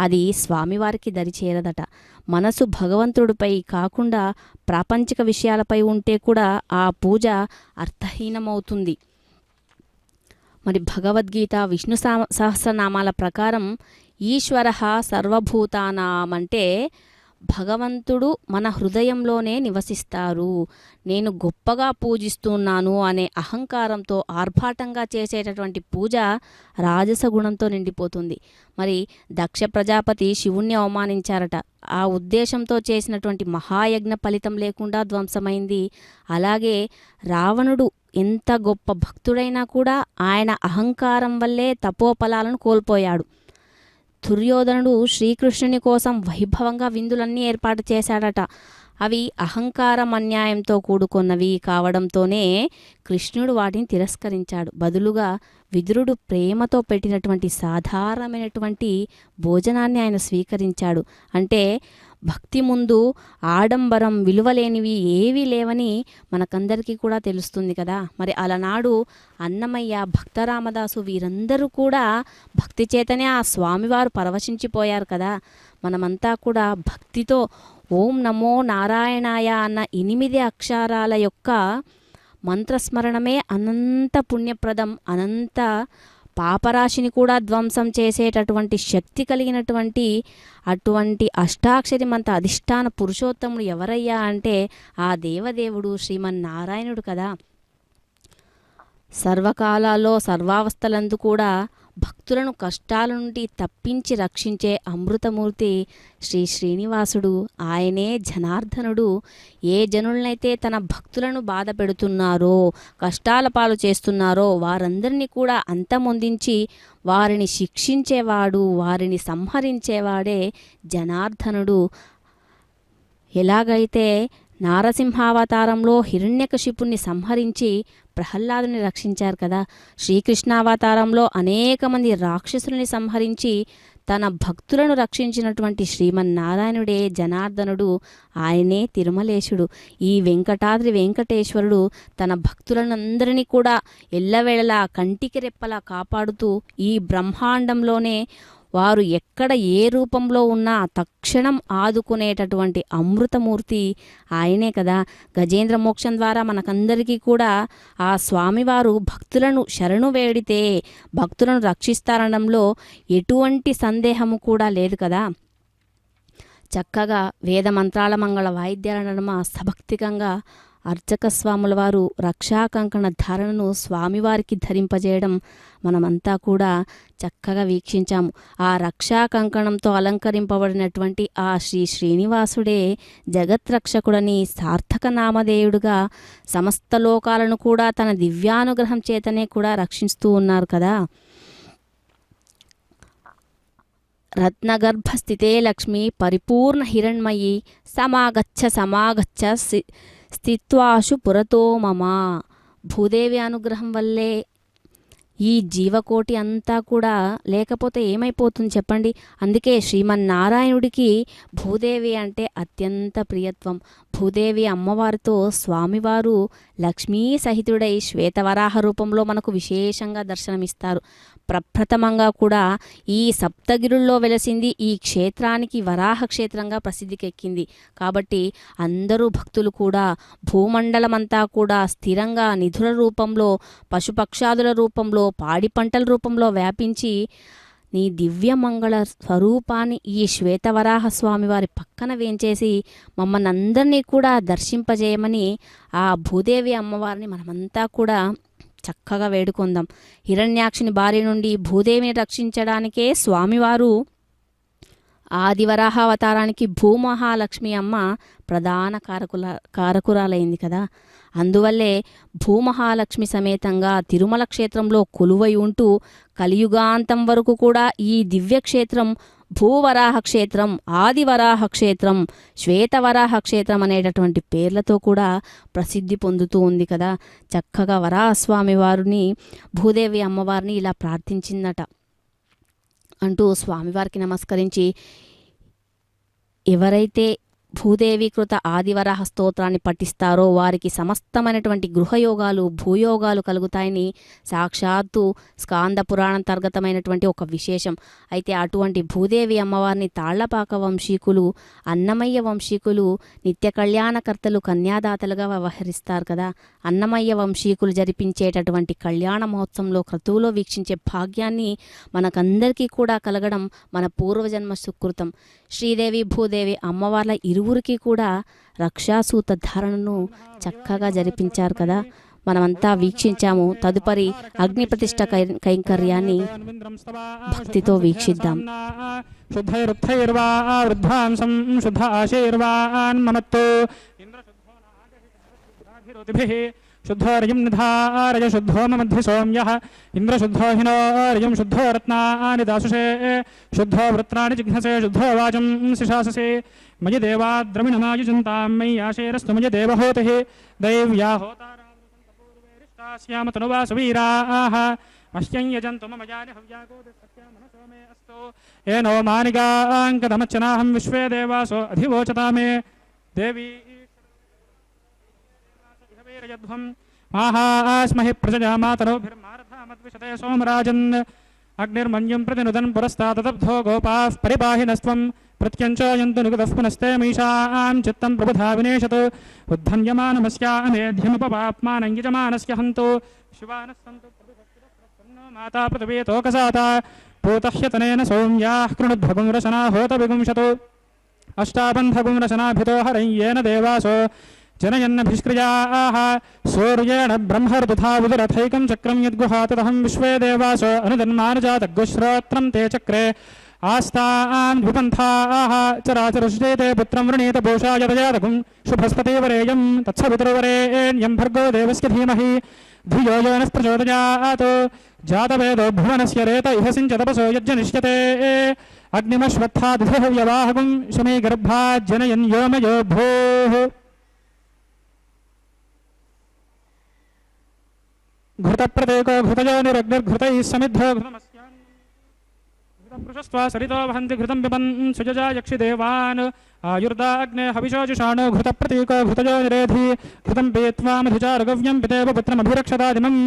Speaker 3: అది స్వామివారికి దరిచేరదట. మనసు భగవంతుడిపై కాకుండా ప్రాపంచిక విషయాలపై ఉంటే కూడా ఆ పూజ అర్థహీనమవుతుంది. మరి భగవద్గీత విష్ణు సహస్రనామాల ప్రకారం ఈశ్వర సర్వభూతానాం అంటే భగవంతుడు మన హృదయంలోనే నివసిస్తారు. నేను గొప్పగా పూజిస్తున్నాను అనే అహంకారంతో ఆర్భాటంగా చేసేటటువంటి పూజ రాజసగుణంతో నిండిపోతుంది. మరి దక్ష ప్రజాపతి శివుణ్ణి అవమానించారట. ఆ ఉద్దేశంతో చేసినటువంటి మహాయజ్ఞ ఫలితం లేకుండా ధ్వంసమైంది. అలాగే రావణుడు ఎంత గొప్ప భక్తుడైనా కూడా ఆయన అహంకారం వల్లే తపోఫలాలను కోల్పోయాడు. దుర్యోధనుడు శ్రీకృష్ణుని కోసం వైభవంగా విందులన్నీ ఏర్పాటు చేశాడట. అవి అహంకారం అన్యాయంతో కూడుకున్నవి కావడంతోనే కృష్ణుడు వాటిని తిరస్కరించాడు. బదులుగా విదురుడు ప్రేమతో పెట్టినటువంటి సాధారణమైనటువంటి భోజనాన్ని ఆయన స్వీకరించాడు. అంటే భక్తి ముందు ఆడంబరం విలువలేనివి ఏవీ లేవని మనకందరికీ కూడా తెలుస్తుంది కదా. మరి అలనాడు అన్నమయ్య, భక్తరామదాసు వీరందరూ కూడా భక్తి చేతనే ఆ స్వామివారు పరవశించిపోయారు కదా. మనమంతా కూడా భక్తితో ఓం నమో నారాయణాయ అన్న 8 అక్షరాల యొక్క మంత్రస్మరణమే అనంత పుణ్యప్రదం, అనంత పాపరాశిని కూడా ధ్వంసం చేసేటటువంటి శక్తి కలిగినటువంటి అటువంటి అష్టాక్షరి మంత్ర అధిష్టాన పురుషోత్తముడు ఎవరయ్యా అంటే ఆ దేవదేవుడు శ్రీమన్నారాయణుడు కదా. సర్వకాలాల్లో సర్వావస్థలందు కూడా భక్తులను కష్టాల నుండి తప్పించి రక్షించే అమృతమూర్తి శ్రీ శ్రీనివాసుడు. ఆయనే జనార్దనుడు. ఏ జనులనైతే తన భక్తులను బాధ పెడుతున్నారో, కష్టాల పాలు చేస్తున్నారో వారందరినీ కూడా అంతమొందించి వారిని శిక్షించేవాడు, వారిని సంహరించేవాడే జనార్దనుడు. ఎలాగైతే నారసింహావతారంలో హిరణ్యకశిపుణ్ణి సంహరించి ప్రహ్లాదుని రక్షించారు కదా, శ్రీకృష్ణావతారంలో అనేక మంది రాక్షసుల్ని సంహరించి తన భక్తులను రక్షించినటువంటి శ్రీమన్నారాయణుడే జనార్దనుడు. ఆయనే తిరుమలేశుడు. ఈ వెంకటాద్రి వెంకటేశ్వరుడు తన భక్తులనందరినీ కూడా ఎల్లవేళలా కంటికి రెప్పలా కాపాడుతూ ఈ బ్రహ్మాండంలోనే వారు ఎక్కడ ఏ రూపంలో ఉన్నా తక్షణం ఆదుకునేటటువంటి అమృతమూర్తి ఆయనే కదా. గజేంద్ర మోక్షం ద్వారా మనకందరికీ కూడా ఆ స్వామివారు భక్తులను శరణు వేడితే భక్తులను రక్షిస్తారనడంలో ఎటువంటి సందేహము కూడా లేదు కదా. చక్కగా వేద మంత్రాల మంగళ వాయిద్యాల నడుమ సభక్తికంగా అర్చక స్వాముల వారు రక్షాకంకణ ధారణను స్వామివారికి ధరింపజేయడం మనమంతా కూడా చక్కగా వీక్షించాము. ఆ రక్షాకంకణంతో అలంకరింపబడినటువంటి ఆ శ్రీ శ్రీనివాసుడే జగత్రక్షకుడని సార్థక నామధేయుడుగా సమస్త లోకాలను కూడా తన దివ్యానుగ్రహం చేతనే కూడా రక్షిస్తూ ఉన్నారు కదా. రత్నగర్భస్థితే లక్ష్మి పరిపూర్ణ హిరణ్మయి సమాగచ్చ స్థిత్వాశు పురతో మమ. భూదేవి అనుగ్రహం వల్లే ఈ జీవకోటి అంతా కూడా లేకపోతే ఏమైపోతుంది చెప్పండి. అందుకే శ్రీమన్నారాయణుడికి భూదేవి అంటే అత్యంత ప్రియత్వం. భూదేవి అమ్మవారితో స్వామివారు లక్ష్మీ సహితుడై శ్వేతవరాహ రూపంలో మనకు విశేషంగా దర్శనమిస్తారు. ప్రప్రథమంగా కూడా ఈ సప్తగిరుల్లో వెలసింది ఈ క్షేత్రానికి వరాహ క్షేత్రంగా ప్రసిద్ధికెక్కింది. కాబట్టి అందరూ భక్తులు కూడా భూమండలమంతా కూడా స్థిరంగా నిధుల రూపంలో, పశుపక్షాదుల రూపంలో, పాడి పంటల రూపంలో వ్యాపించి నీ దివ్యమంగళ స్వరూపాన్ని ఈ శ్వేతవరాహ స్వామి వారి పక్కన వేంచేసి మమ్మల్ని అందరినీ కూడా దర్శింపజేయమని ఆ భూదేవి అమ్మవారిని మనమంతా కూడా చక్కగా వేడుకుందాం. హిరణ్యాక్షుని బారి నుండి భూదేవిని రక్షించడానికే స్వామివారు ఆదివరాహావతారానికి భూమహాలక్ష్మి అమ్మ ప్రధాన కారకురాలైంది కదా. అందువల్లే భూమహాలక్ష్మి సమేతంగా తిరుమల క్షేత్రంలో కొలువై ఉంటూ కలియుగాంతం వరకు కూడా ఈ దివ్యక్షేత్రం భూవరాహ క్షేత్రం, ఆదివరాహ క్షేత్రం, శ్వేతవరాహ క్షేత్రం అనేటటువంటి పేర్లతో కూడా ప్రసిద్ధి పొందుతూ ఉంది కదా. చక్కగా వరాహస్వామి వారిని భూదేవి అమ్మవారిని ఇలా ప్రార్థించిందట అంటూ స్వామివారికి నమస్కరించి ఎవరైతే భూదేవీకృత ఆదివరాహ స్తోత్రాన్ని పఠిస్తారో వారికి సమస్తమైనటువంటి గృహయోగాలు, భూయోగాలు కలుగుతాయని సాక్షాత్తు స్కాంద పురాణంతర్గతమైనటువంటి ఒక విశేషం. అయితే అటువంటి భూదేవి అమ్మవారిని తాళ్లపాక వంశీకులు, అన్నమయ్య వంశీకులు నిత్య కళ్యాణకర్తలు, కన్యాదాతలుగా వ్యవహరిస్తారు కదా. అన్నమయ్య వంశీకులు జరిపించేటటువంటి కళ్యాణ మహోత్సవంలో క్రతువులో వీక్షించే భాగ్యాన్ని మనకందరికీ కూడా కలగడం మన పూర్వజన్మ సుకృతం. శ్రీదేవి భూదేవి అమ్మవార్ల ఇరువురికి కూడా రక్షాసూత ధారణను చక్కగా జరిపించారు కదా. మనమంతా వీక్షించాము. తదుపరి అగ్ని ప్రతిష్ట కైంకర్యాన్ని భక్తితో వీక్షిద్దాం.
Speaker 2: శుద్ధోర్యం నిధారయ శుద్ధో మధ్య సౌమ్యః ఇంద్రశుద్ధో హినోర్యం శుద్ధో రత్నాని దాసుషే శుద్ధో వృత్రాణి జిఘ్నసే శుద్ధో వాచం శిశాససే మయి దేవాద్రమిణమాయుజంతాం మయి ఆశేరస్తు మయి దేవహోతిః దైవ్యా హోతారాశ్యామ తనువాసువీరాః మహ్యం యజంతు మమ జాని హవ్యాగో సత్యామనసో మే అస్తు ఏనో మానిగాంకదమచ్చనాహం విశ్వే దేవాసో అధివోచతామే దేవీ మాహాస్మహి ప్రజామాతరోభిర్మారథామద్విషతే సోమరాజన్ अग्निर्मन्युं प्रतिनुदन् पुरस्तादब्धो गोपाः परिपाहिनस्त्वं प्रत्यञ्चयन्तु निगतः पुनस्ते मीषां चित्तं प्रबुधा विनेशतु उद्धन्यमानमस्यामेध्यमुपपाप्मानं यजमानस्य हन्तु शिवानः सन्तु माता पृथिवी तोकसाता पूतह्यतनेन सौम्याः कृणुद्भगुं रशना होत विगुंशतु अष्टाबन्धगुं रशनाभितो हरय्येन देवासो जनयन्नभिष्क्रियाः सूर्येण ब्रह्मर्दुधा विदुरथैकं चक्रं यद्गुहातदहं विश्वे देवासो अनुदन्मानुजातग्श्रोत्रं ते चक्रे आस्तां द्विपन्थाः चराचरसृष्टे ते पुत्रं वृणीत पोषाय दयादगुं शुभस्पतिवरेयं तत्सवितुर्वरेण्यं भर्गो देवस्य धीमहि धियो यो नः प्रचोदयात् जातवेदो भुवनस्य रेत इह सिञ्च तपसो यज्जनिष्यते अग्निमश्वत्थादिधः व्यवाहगुं शमी गर्भात् जनयन् योमयो भूः घृतप्रदेको घृतयोनिरग्निर्घृतैः समिद्धो घृतमस्यान् घृतपृशस्त्वा सरितो वहन्ति घृतं पिबन् सुजजा यक्षिदेवान् आयुर्दा अग्ने हविषोजिषाणो घृतप्रतीको घृतयोनिरेधि घृतं पीत्वा मधुचारगव्यं पितेव पुत्रमभिरक्षतादिमम्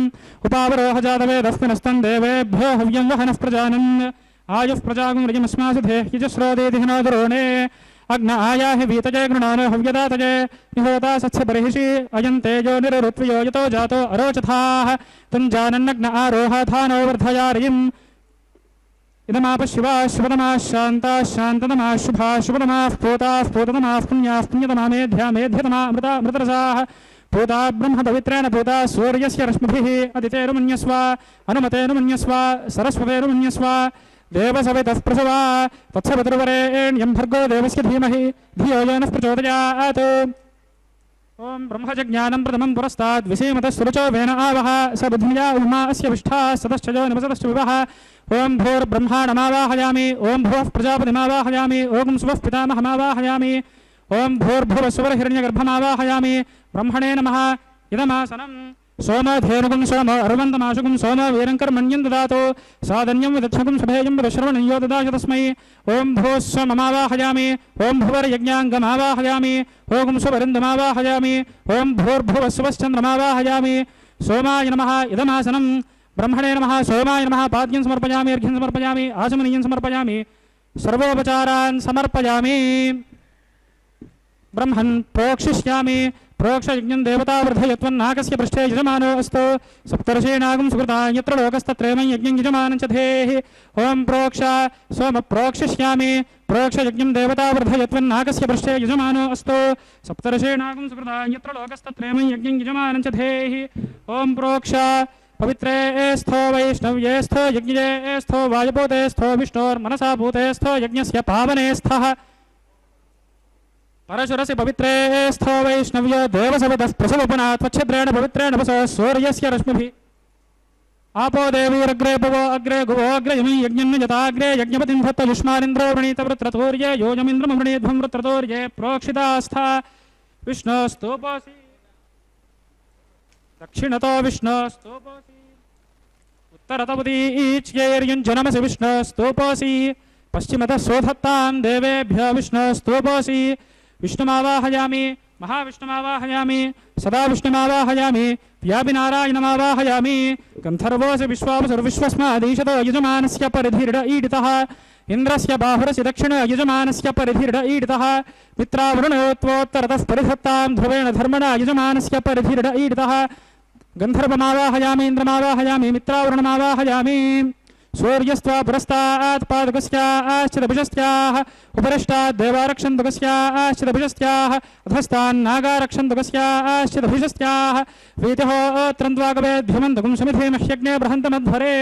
Speaker 2: उपावरोह जातवेदः पुनस्तं देवेभ्यो हव्यं वहनः प्रजानन् आयुः प्रजागुं रजमस्मासु धेह्यजस्रोदेति हिनोदरोणे अग्न आयाहि वीतजे गृणानो हव्यदातजे निहोता सत्स्य बर्हिषि अयं तेजो निररुत्वयो यतो जातो अरोचथाः तञ्जानन्नग्न आरोहाथानो वर्धयारयिम् इदमाप शिवाः शुभतमाः शान्ताः शान्ततमाः शुभाः शुभतमाः पूताः पूततमाः पुण्याः पुण्यतमा मेध्या मेध्यतमा अमृता अमृतरसाः पूता ब्रह्म पवित्रेण पूता सूर्यस्य रश्मिभिः अदितेरुमन्यस्व अनुमतेरुमन्यस्व सरस्वतेरुमन्यस्व देवसवितः प्रसवा तत्सवितुर्वरेण्यं भर्गो देवस्य धीमहि धियो यो नः प्रचोदयात् ओं ब्रह्मजज्ञानं प्रथमं पुरस्ताद् विसीमतः सुरुचो वेन आवह स बुद्ध्या उमा अस्य विष्ठा सतश्चयो निवसतश्च विवः ओं भूर्ब्रह्माणमावाहयामि ओं भुवः प्रजापतिमावाहयामि ओं सुवः पितामहमावाहयामि ओं भूर्भुवः सुवरहिरण्यगर्भमावाहयामि ब्रह्मणे नमः इदमासनम् सोमधेनुगुं सोम अर्वन्तमाशुगुं सोम वीरङ्कर्मण्यं ददातु साधन्यं विदक्षगुं सभेयं विदश्रवणं यो ददाशु तस्मै ओं भूः स्वममावाहयामि ओं भुवर्यज्ञाङ्गमावाहयामि ओं स्ववरिन्दमावाहयामि ओं भूर्भुवः स्वश्चन्द्रमावाहयामि सोमाय नमः इदमासनं ब्रह्मणे नमः सोमाय नमः पाद्यं समर्पयामि अर्घ्यं समर्पयामि आचमनीयं समर्पयामि सर्वोपचारान् समर्पयामि ब्रह्मन् प्रोक्षिष्यामि प्रोक्षयज्ञं देवतावृद्धयत्वन्नाकस्य पृष्ठे यजमानो अस्तु सप्तर्षीणागं सुकृता यत्र लोकस्तत्रैवं यज्ञं यजमानं च धेहि ओं प्रोक्ष सोम प्रोक्षिष्यामि प्रोक्षयज्ञं देवतावृद्धयत्वन्नाकस्य पृष्ठे यजमानो अस्तु सप्तर्षीणागं सुकृता यत्र लोकस्तत्रैवं यज्ञं यजमानं च धेहि ओं प्रोक्ष पवित्रे स्थो वैष्णव्ये स्थो यज्ञे स्थो वायुभूते स्थो विष्णोर्मनसा भूते स्थो यज्ञस्य पावने स्थः परशुरसि पवित्रे स्थो वैष्णव्यो देवसवितः प्रसवपुना त्वच्छिद्रेण पवित्रेण वसो सूर्यस्य रश्मिभिः आपो देवीरग्रे पवो अग्रे गुवो अग्रे यमी यज्ञं यताग्रे यज्ञपतिं धत्त युष्मानिन्द्रो वृणीत वृत्रतूर्ये योजमिन्द्रं वृणीध्वं वृत्रतूर्ये प्रोक्षितास्था विष्णोस्तूपोऽसि दक्षिणतो विष्णोस्तूपोऽसि उत्तरतमुदीच्यैर्युञ्जनमसि विष्णोस्तूपोऽसि पश्चिमतः सोधत्तां देवेभ्यो विष्णोस्तूपोऽसि विष्णुमावाहयामि महाविष्णुमावाहयामि सदा विष्णुमावाहयामि व्यापिनारायणमावाहयामि गन्धर्वोऽसि विश्वावसुर्विश्वस्मादीशतो यजमानस्य परिधिर्ड ईडितः इन्द्रस्य बाहुरसि दक्षिण यजमानस्य परिधिर्ड ईडितः मित्रावरुणोत्वोत्तरतः परिधत्तां ध्रुवेण धर्मणा यजमानस्य परिधिर्ड ईडितः गन्धर्वमावाहयामि इन्द्रमावाहयामि मित्रावरुणमावाहयामि सूर्यस्त्वा पुरस्तात् पादुकस्याश्चिदभुजस्त्याः उपरिष्टात् देवारक्षन्तुकस्याश्चिदभुजस्त्याः अधस्तान्नागारक्षन्तुकस्याश्चिदभुजस्त्याः वीतिहोत्रन्द्वागवेद्भ्यमन्तकुं समिधेमह्यग्ने बृहन्तमध्वरे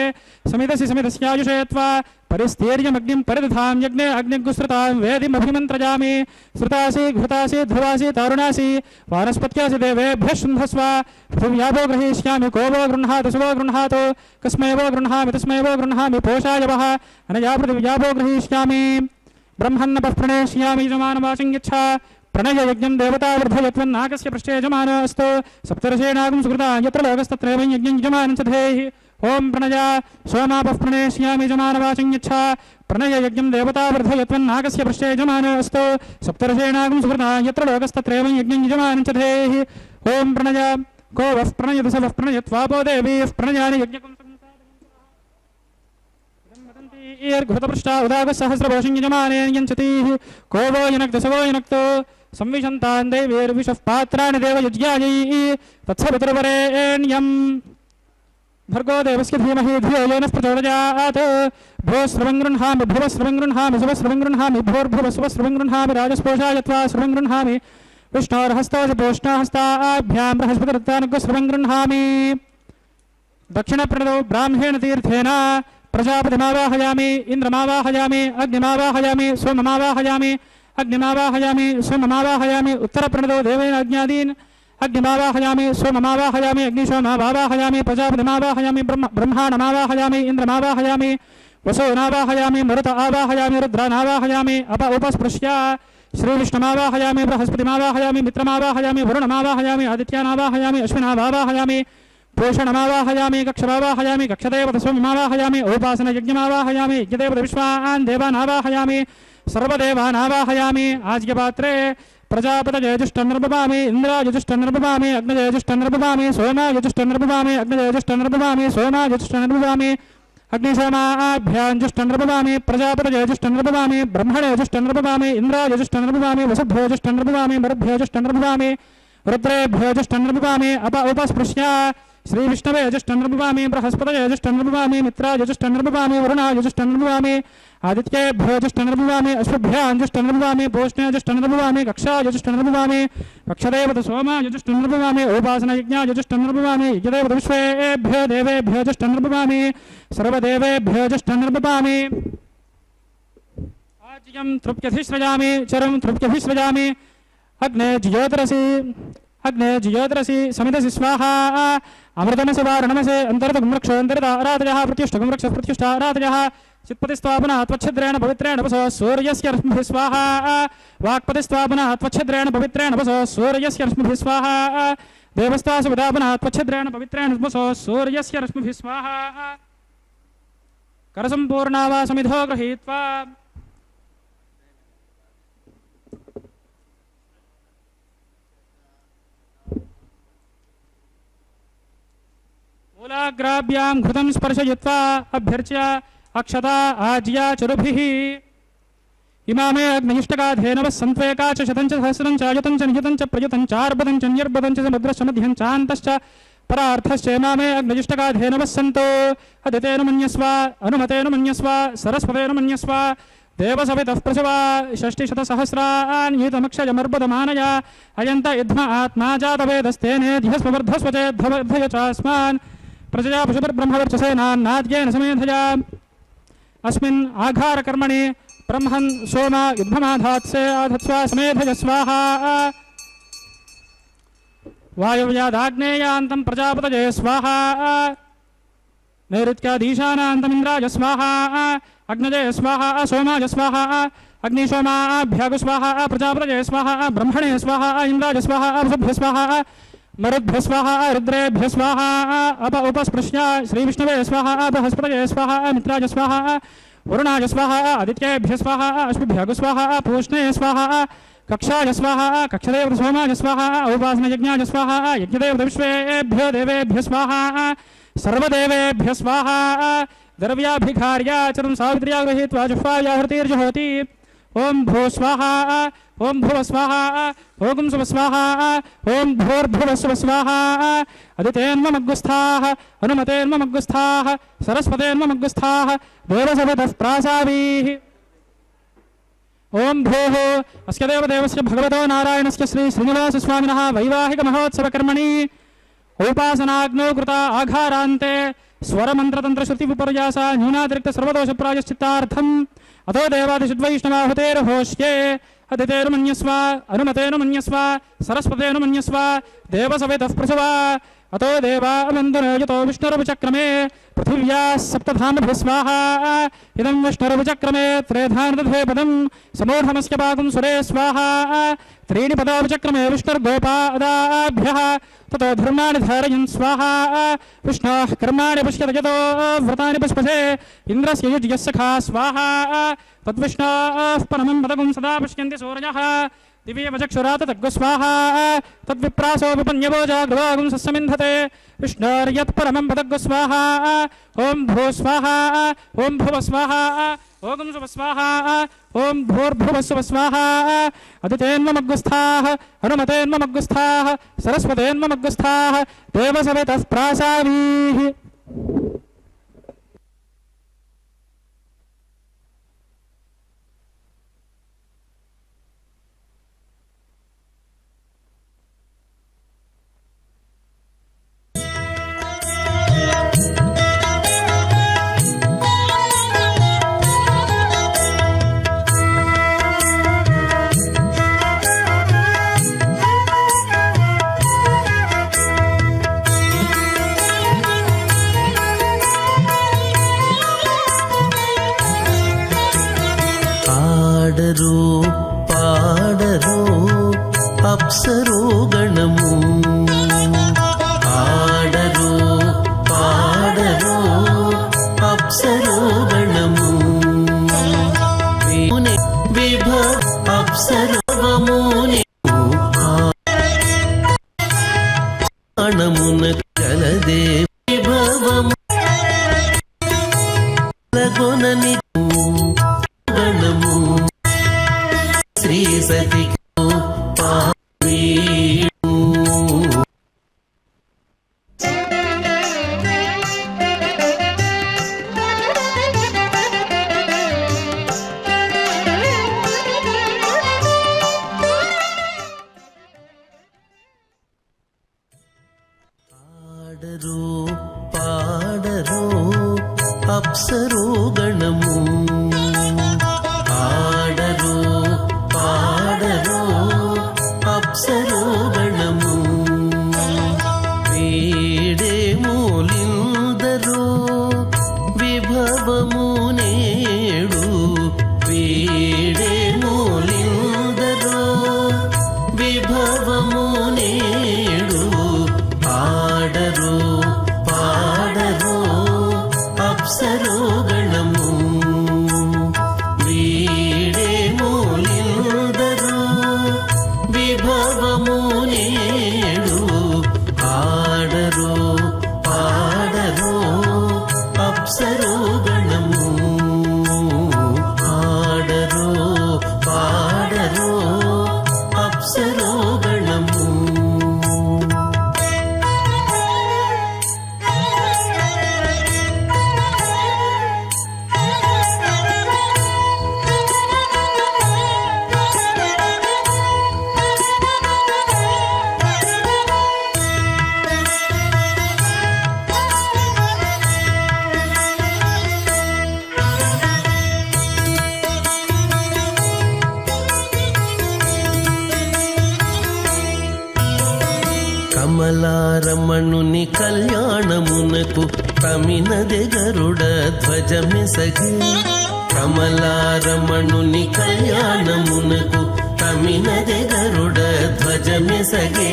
Speaker 2: समिदसि समिदस्यायुषे त्वा परिस्तीर्यमग्निं परिदधां यज्ञे अग्निगुसृतां वेदिमभिमन्त्रयामि श्रुतासि घृतासि ध्रुवासि तारुणासि वानस्पत्यासि देवेभ्यः शुन्धस्व पृथिव्याभो गृहीष्यामि को वो गृह्णातु सुवो गृह्णातु कस्मै वो गृह्णामि तस्मै वो गृह्णामि पोषाय वः अनया पृथिव्याभो गृहीष्यामि ब्रह्मन्नपः प्रणेष्यामि यजमानवाचं यच्छा प्रणययज्ञं देवतावर्धयत्वन्नाकस्य पृष्ठे यजमानो अस्तु सप्तर्षीणागं सुकृता यत्र लोकस्तत्रैवं यज्ञं यजमानं च धेहि ओं प्रणय सोमापः प्रणेष्यामि यजमानवाचं यच्छा प्रणययज्ञं देवतावर्धयत्वन्नाकस्य पृष्ठे यजमानो अस्तु सप्तर्षीणागं सुकृता यत्र लोकस्तत्रैवं यज्ञं यजमानं च धेहि ओं प्रणय को वः प्रणयतु स वः प्रणयत्वापो देवीः प्रणयानि यज्ञकं वीर्घृतपृष्ठा उदागसहस्रभोषं यजमानेन यञ्चतीः को वो यनक्तसो यनक्तो संविशन्तान् देवीर्विषः पात्राणि देवयज्ञायै तत्सवितुर्वरेण्यम् भर्गो देवस्य धीमहि धियो यो नः प्रचोदयात् भो श्रवं गृह्णामि भुवः श्रवं गृह्णामि शुभः श्रवं गृह्णामि भोर्भुवः शुभः श्रवं गृह्णामि राजस्पोषायत्वा श्रवं गृह्णामि विष्णोर्हस्तोषपोष्णाहस्ताभ्यां बृहस्पतिरुत्तानुग्रः श्रवं गृह्णामि दक्षिणप्रणदौ ब्राह्मेण तीर्थेन प्रजापतिमावाहयामि इन्द्रमावाहयामि अग्निमावाहयामि सोममावाहयामि अग्निमावाहयामि सोममावाहयामि उत्तरप्रणदौ देवेन अज्ञादीन् अग्निमावाहयामि सोममावाहयामि अग्निशोमावाहयामि प्रजापतिमावाहयामि ब्रह्माणमावाहयामि इन्द्रमावाहयामि वसोनावाहयामि मरुत आवाहयामि रुद्रानावाहयामि उपस्पृश्य श्रीविष्णुमावाहयामि बृहस्पतिमावाहयामि मित्रमावाहयामि वरुणमावाहयामि आदित्यानावाहयामि अश्विनावाहयामि पोषणमावाहयामि कक्षमावाहयामि कक्षदेवतस्वमावाहयामि उपासनयज्ञमावाहयामि यज्ञदेवतविश्वान् देवानावाहयामि सर्वदेवानावाहयामि आज्ञपात्रे प्रजापतयजुष्टन्नर्पवामि इन्द्रायजुष्टन्नर्पवामि अग्नयजुष्टन्नर्पवामि सोमायजुष्टन्नर्पवामि अग्नयजुष्टन्नर्पवामि सोमायजुष्टन्नर्पवामि अग्निशोमाभ्याञ्जुष्टन्नर्पवामि प्रजापतयजुष्टन्नर्पवामि ब्रह्मणयजुष्टन्नर्पवामि इन्द्रायजुष्टन्नर्पवामि वसुभ्योजुष्टन्नर्पवामि मरुभ्योजुष्टन्नर्पवामि रुद्रेभ्योजुष्टन्नर्पवामि उपस्पृश्य श्रीविष्णवे यजुष्टन्नर्पवामि बृहस्पतये यजुष्टन्नर्पवामि मित्रायजुष्टन्नर्पवामि वरुणायजुष्टन्नर्पवामि आदित्येभ्योजुष्टन्नर्पवामि अश्वभ्याञ्जुष्टन्नर्पवामि पोष्णेजुष्टन्नर्पवामि कक्षायजुष्टन्नर्पवामि कक्षदेवतसोमायजुष्टन्नर्पवामि उपासनयज्ञायजुष्टन्नर्पवामि यज्ञदेवतविश्वेभ्यो देवेभ्योजुष्टन्नर्पवामि सर्वदेवेभ्योजुष्टन्नर्पवामि आज्यं तृप्त्यधिसृजामि चरं तृप्त्यधिसृजामि अग्ने ज्योतिरसि समितसि स्वाहा अमृतमसि वारणमसि अन्तर्गुमृक्षो अन्तर्दारातयः प्रत्युष्टगुमृक्षः प्रत्युष्टारातयः चित्पतिस्त्वापुनः त्वच्छिद्रेण पवित्रेण वसो सूर्यस्य रश्मिभिः स्वाहा वाक्पतिस्त्वापुनः त्वच्छिद्रेण पवित्रेण वसो सूर्यस्य रश्मिभिः स्वाहा देवस्तासु विदापुनः त्वच्छिद्रेण पवित्रेण वसो सूर्यस्य रश्मिभिः स्वाहा करसम्पूर्णा वा समिधो गृहीत्वा मूलाग्राभ्यां घृतं स्पर्शयित्वा अभ्यर्च्य अक्षता आज्या चरुभिः इमामे अग्निष्टकाधेनवः सन्त्वेका च शतं च सहस्रं च अयतं च नियतं च प्रयतं च आर्बतं च न्यर्बतं च समुद्रश्च मध्यं च अन्तश्च परार्थश्च इमामे अग्निष्टकाधेनवः सन्तो अदितेन मन्यस्व अनुमतेन मन्यस्व सरस्वतेन मन्यस्व देवसवितः प्रसवा षष्टिशतसहस्रान्यतमक्षयमर्बदमानय अयन्त इद्म आत्मा जातवेदस्तेने धियस्मवर्धस्व चेद्धय चास्मान् प्रजया पशुभिर्ब्रह्मवर्चसेनान्नाद्येन समेधया अस्मिन् आघारकर्मणि ब्रह्मन् सोम युद्धमाधात्से आधत्स्वा समेधय स्वाहा वायव्यादाग्नेयान्तं प्रजापतये स्वाहा नैऋत्याधीशानान्तमिन्द्राय स्वाहा अग्नये स्वाहा सोमाय स्वाहा अग्निशोमाभ्यागु स्वाहा प्रजापतये स्वाहा ब्रह्मणे स्वाहा इन्द्राय स्वाहा वसुभ्य स्वाहा मरुद्भ्य स्वाहा रुद्रेभ्य स्वाहा उपस्पृश्य श्रीविष्णवे स्वाहा बृहस्पतये स्वाहा मित्राय स्वाहा वरुणाय स्वाहा आदित्येभ्य स्वाहा अश्वभ्यागु स्वाहा पूष्णे स्वाहा कक्षाय स्वाहा कक्षदेवतसोमाय स्वाहा उपासनयज्ञाय स्वाहा यज्ञदेवतविश्वेभ्यो देवेभ्य स्वाहा सर्वदेवेभ्य स्वाहा द्रव्याभिघार्या चरं सावित्र्या गृहीत्वा जुह्वायाहृतिर्जुहोति ओं भू स्वाहा ओं भुव स्वाहा ओं सुव स्वाहा ओं भूर्भुव सुव स्वाहा अदितेन्मग्गुस्थाः अनुमतेन्मग्गुस्थाः सरस्वतेन्मग्गुस्थाः देवसवितः प्रासावीः ओं भूः अस्य देवदेवस्य भगवतो नारायणस्य श्रीनिवासस्वामिनः वैवाहिकमहोत्सवकर्मणि उपासनाग्नौ कृता आघारान्ते स्वरमन्त्रतन्त्रश्रुतिविपर्यासा न्यूनातिरिक्त सर्वदोषप्रायश्चित्तार्थम् अतो देवादिषद्वैष्णवाहुतेर्होष्ये अदितेर्मन्यस्व अनुमतेन मन्यस्व सरस्वतेन मन्यस्व देवसवितः प्रसवा अतो देवामन्दुनयतो विष्णुरविचक्रमे पृथिव्याः सप्तधामभिः स्वाहा इदं विष्णुरविचक्रमे त्रेधानदधे पदं समूढमस्य पाकं सुरे स्वाहा त्रीणि पदाविचक्रमे विष्णुर्गोपादाभ्यः ततो धर्माणि धारयन् स्वाहा विष्णोः कर्माणि पश्यत यतो व्रतानि पुष्पसे इन्द्रस्य युज्यः सखा स्वाहा तद्विष्णोः परमं पदकं सदा पश्यन्ति सूर्यः दिव्यमचक्षुरात तद्गुस्वाहा तद्विप्रासो विपन्यवोजा गृहागुं सस्समिन्धते विष्णोर्यत्परमं पदग्गुस्वाहा ॐ भूः स्वाहा ॐ भुवः स्वाहा ॐ शुभः स्वाहा ॐ भूर्भुवः शुभः स्वाहा अदितेन्मग्गुस्थाः हनुमतेन्मग्गुस्थाः सरस्वतेन्मग्गुस्थाः देवसवितः प्रासावीः
Speaker 4: పాడరో అప్సరో గణము ఆడరో పాడరో అప్సరో గణము విభవ అప్సరవముని గణమున కలదే విభవము లగొనని గణము శ్రీ సతి పాడరో అప్సరో గణము ఆడరో పాడరో అప్సరో గణము వేడే మూలిందరో విభవము నేడు వేడే మూలిందరో విభవము నేడు ఆడరో పాడరో అప్సరో గణము వీడే మూలిందరో విభవము నేడు ఆడరో పాడరో అప్సరో గణము ఆడరో పాడరో అప్సరో గణము కమలారమణుని కళ్యాణమునకు తమినదె గరుడ ధ్వజమెసగే కమలారమణుని కళ్యాణమునకు తమినదె గరుడ ధ్వజమెసగే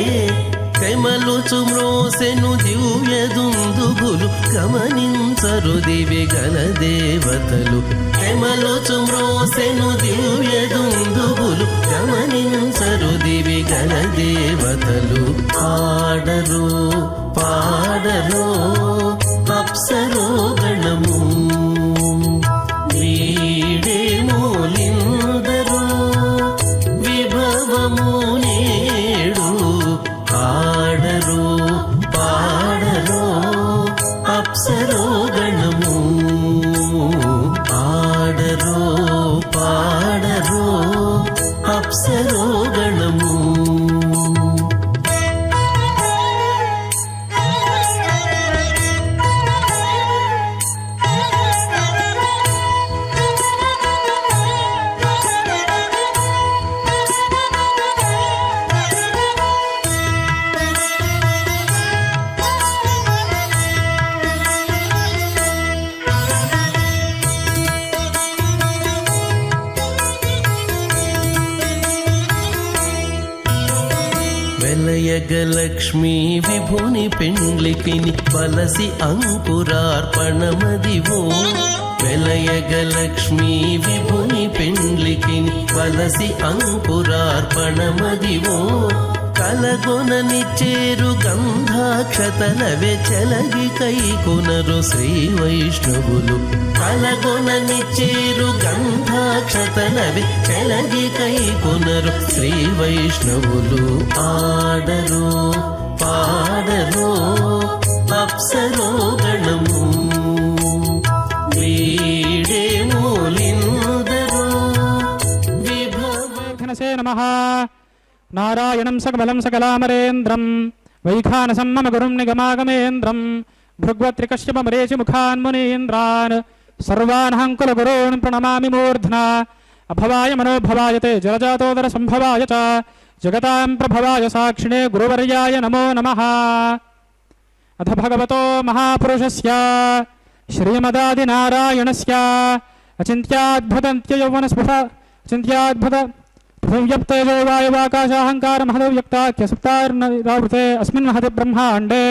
Speaker 4: కైమలుచు మ్రోసెను దివ్య దుందుగులు గమనించరు దివి గల దేవతలు కైమలుచు మ్రోసెను దివ్య దుందుగులు గమనించరు దివి గల దేవతలు ఆడరో పాడరో అప్సరో గణము వీడే మూలిందరో విభవము నేడు ఆడరో పాడరో అప్సరో గణము ఆడరో పాడరో అప్సరో గణము వెలయగలక్ష్మీ విభుని పెండ్లికిని బలసి అంకురార్పణమదివో వెలయ యగలక్ష్మీ విభుని పెండ్లికి వలసి అంకురార్పణమదివో కలగొనని చేరు గంధాక్షతలవే చెలగి కైకొనరు శ్రీ వైష్ణవులు కలగొనని చేరు గంధాక్షతలవే చెలగి కైకొనరు శ్రీ వైష్ణవులు ఆడరు పాడరు అప్సరో గణము వీడే మూలిందరో విభవ
Speaker 2: ఘనసే నమః. నారాయణం సకమలం సకలామరేంద్రం వైఖానసం మమ గురుం నిగమాగమేంద్రం భృగ్వత్రికశ్యపమరేచి ముఖాన్మునీంద్రాన్ సర్వానహం కులగురూన్ ప్రణమామి మూర్ధ్నా. అభవాయ మనోభవాయ తే జలజాతోదర సంభవాయ చ జగతాం ప్రభవాయ సాక్షిణే గురువర్యాయ నమో నమః. అథ భగవతో మహాపురుషస్య శ్రీమదాదినారాయణస్య అచింత్యాద్భుతంత్యయౌవనస్ఫుట చింత్యాద్భుత పృథివ్యప్తేజో వాయువాకాశాహంకార మహదవ్యక్తాఖ్య సప్తార్ణవృతే అస్మిన్ మహతి బ్రహ్మాండే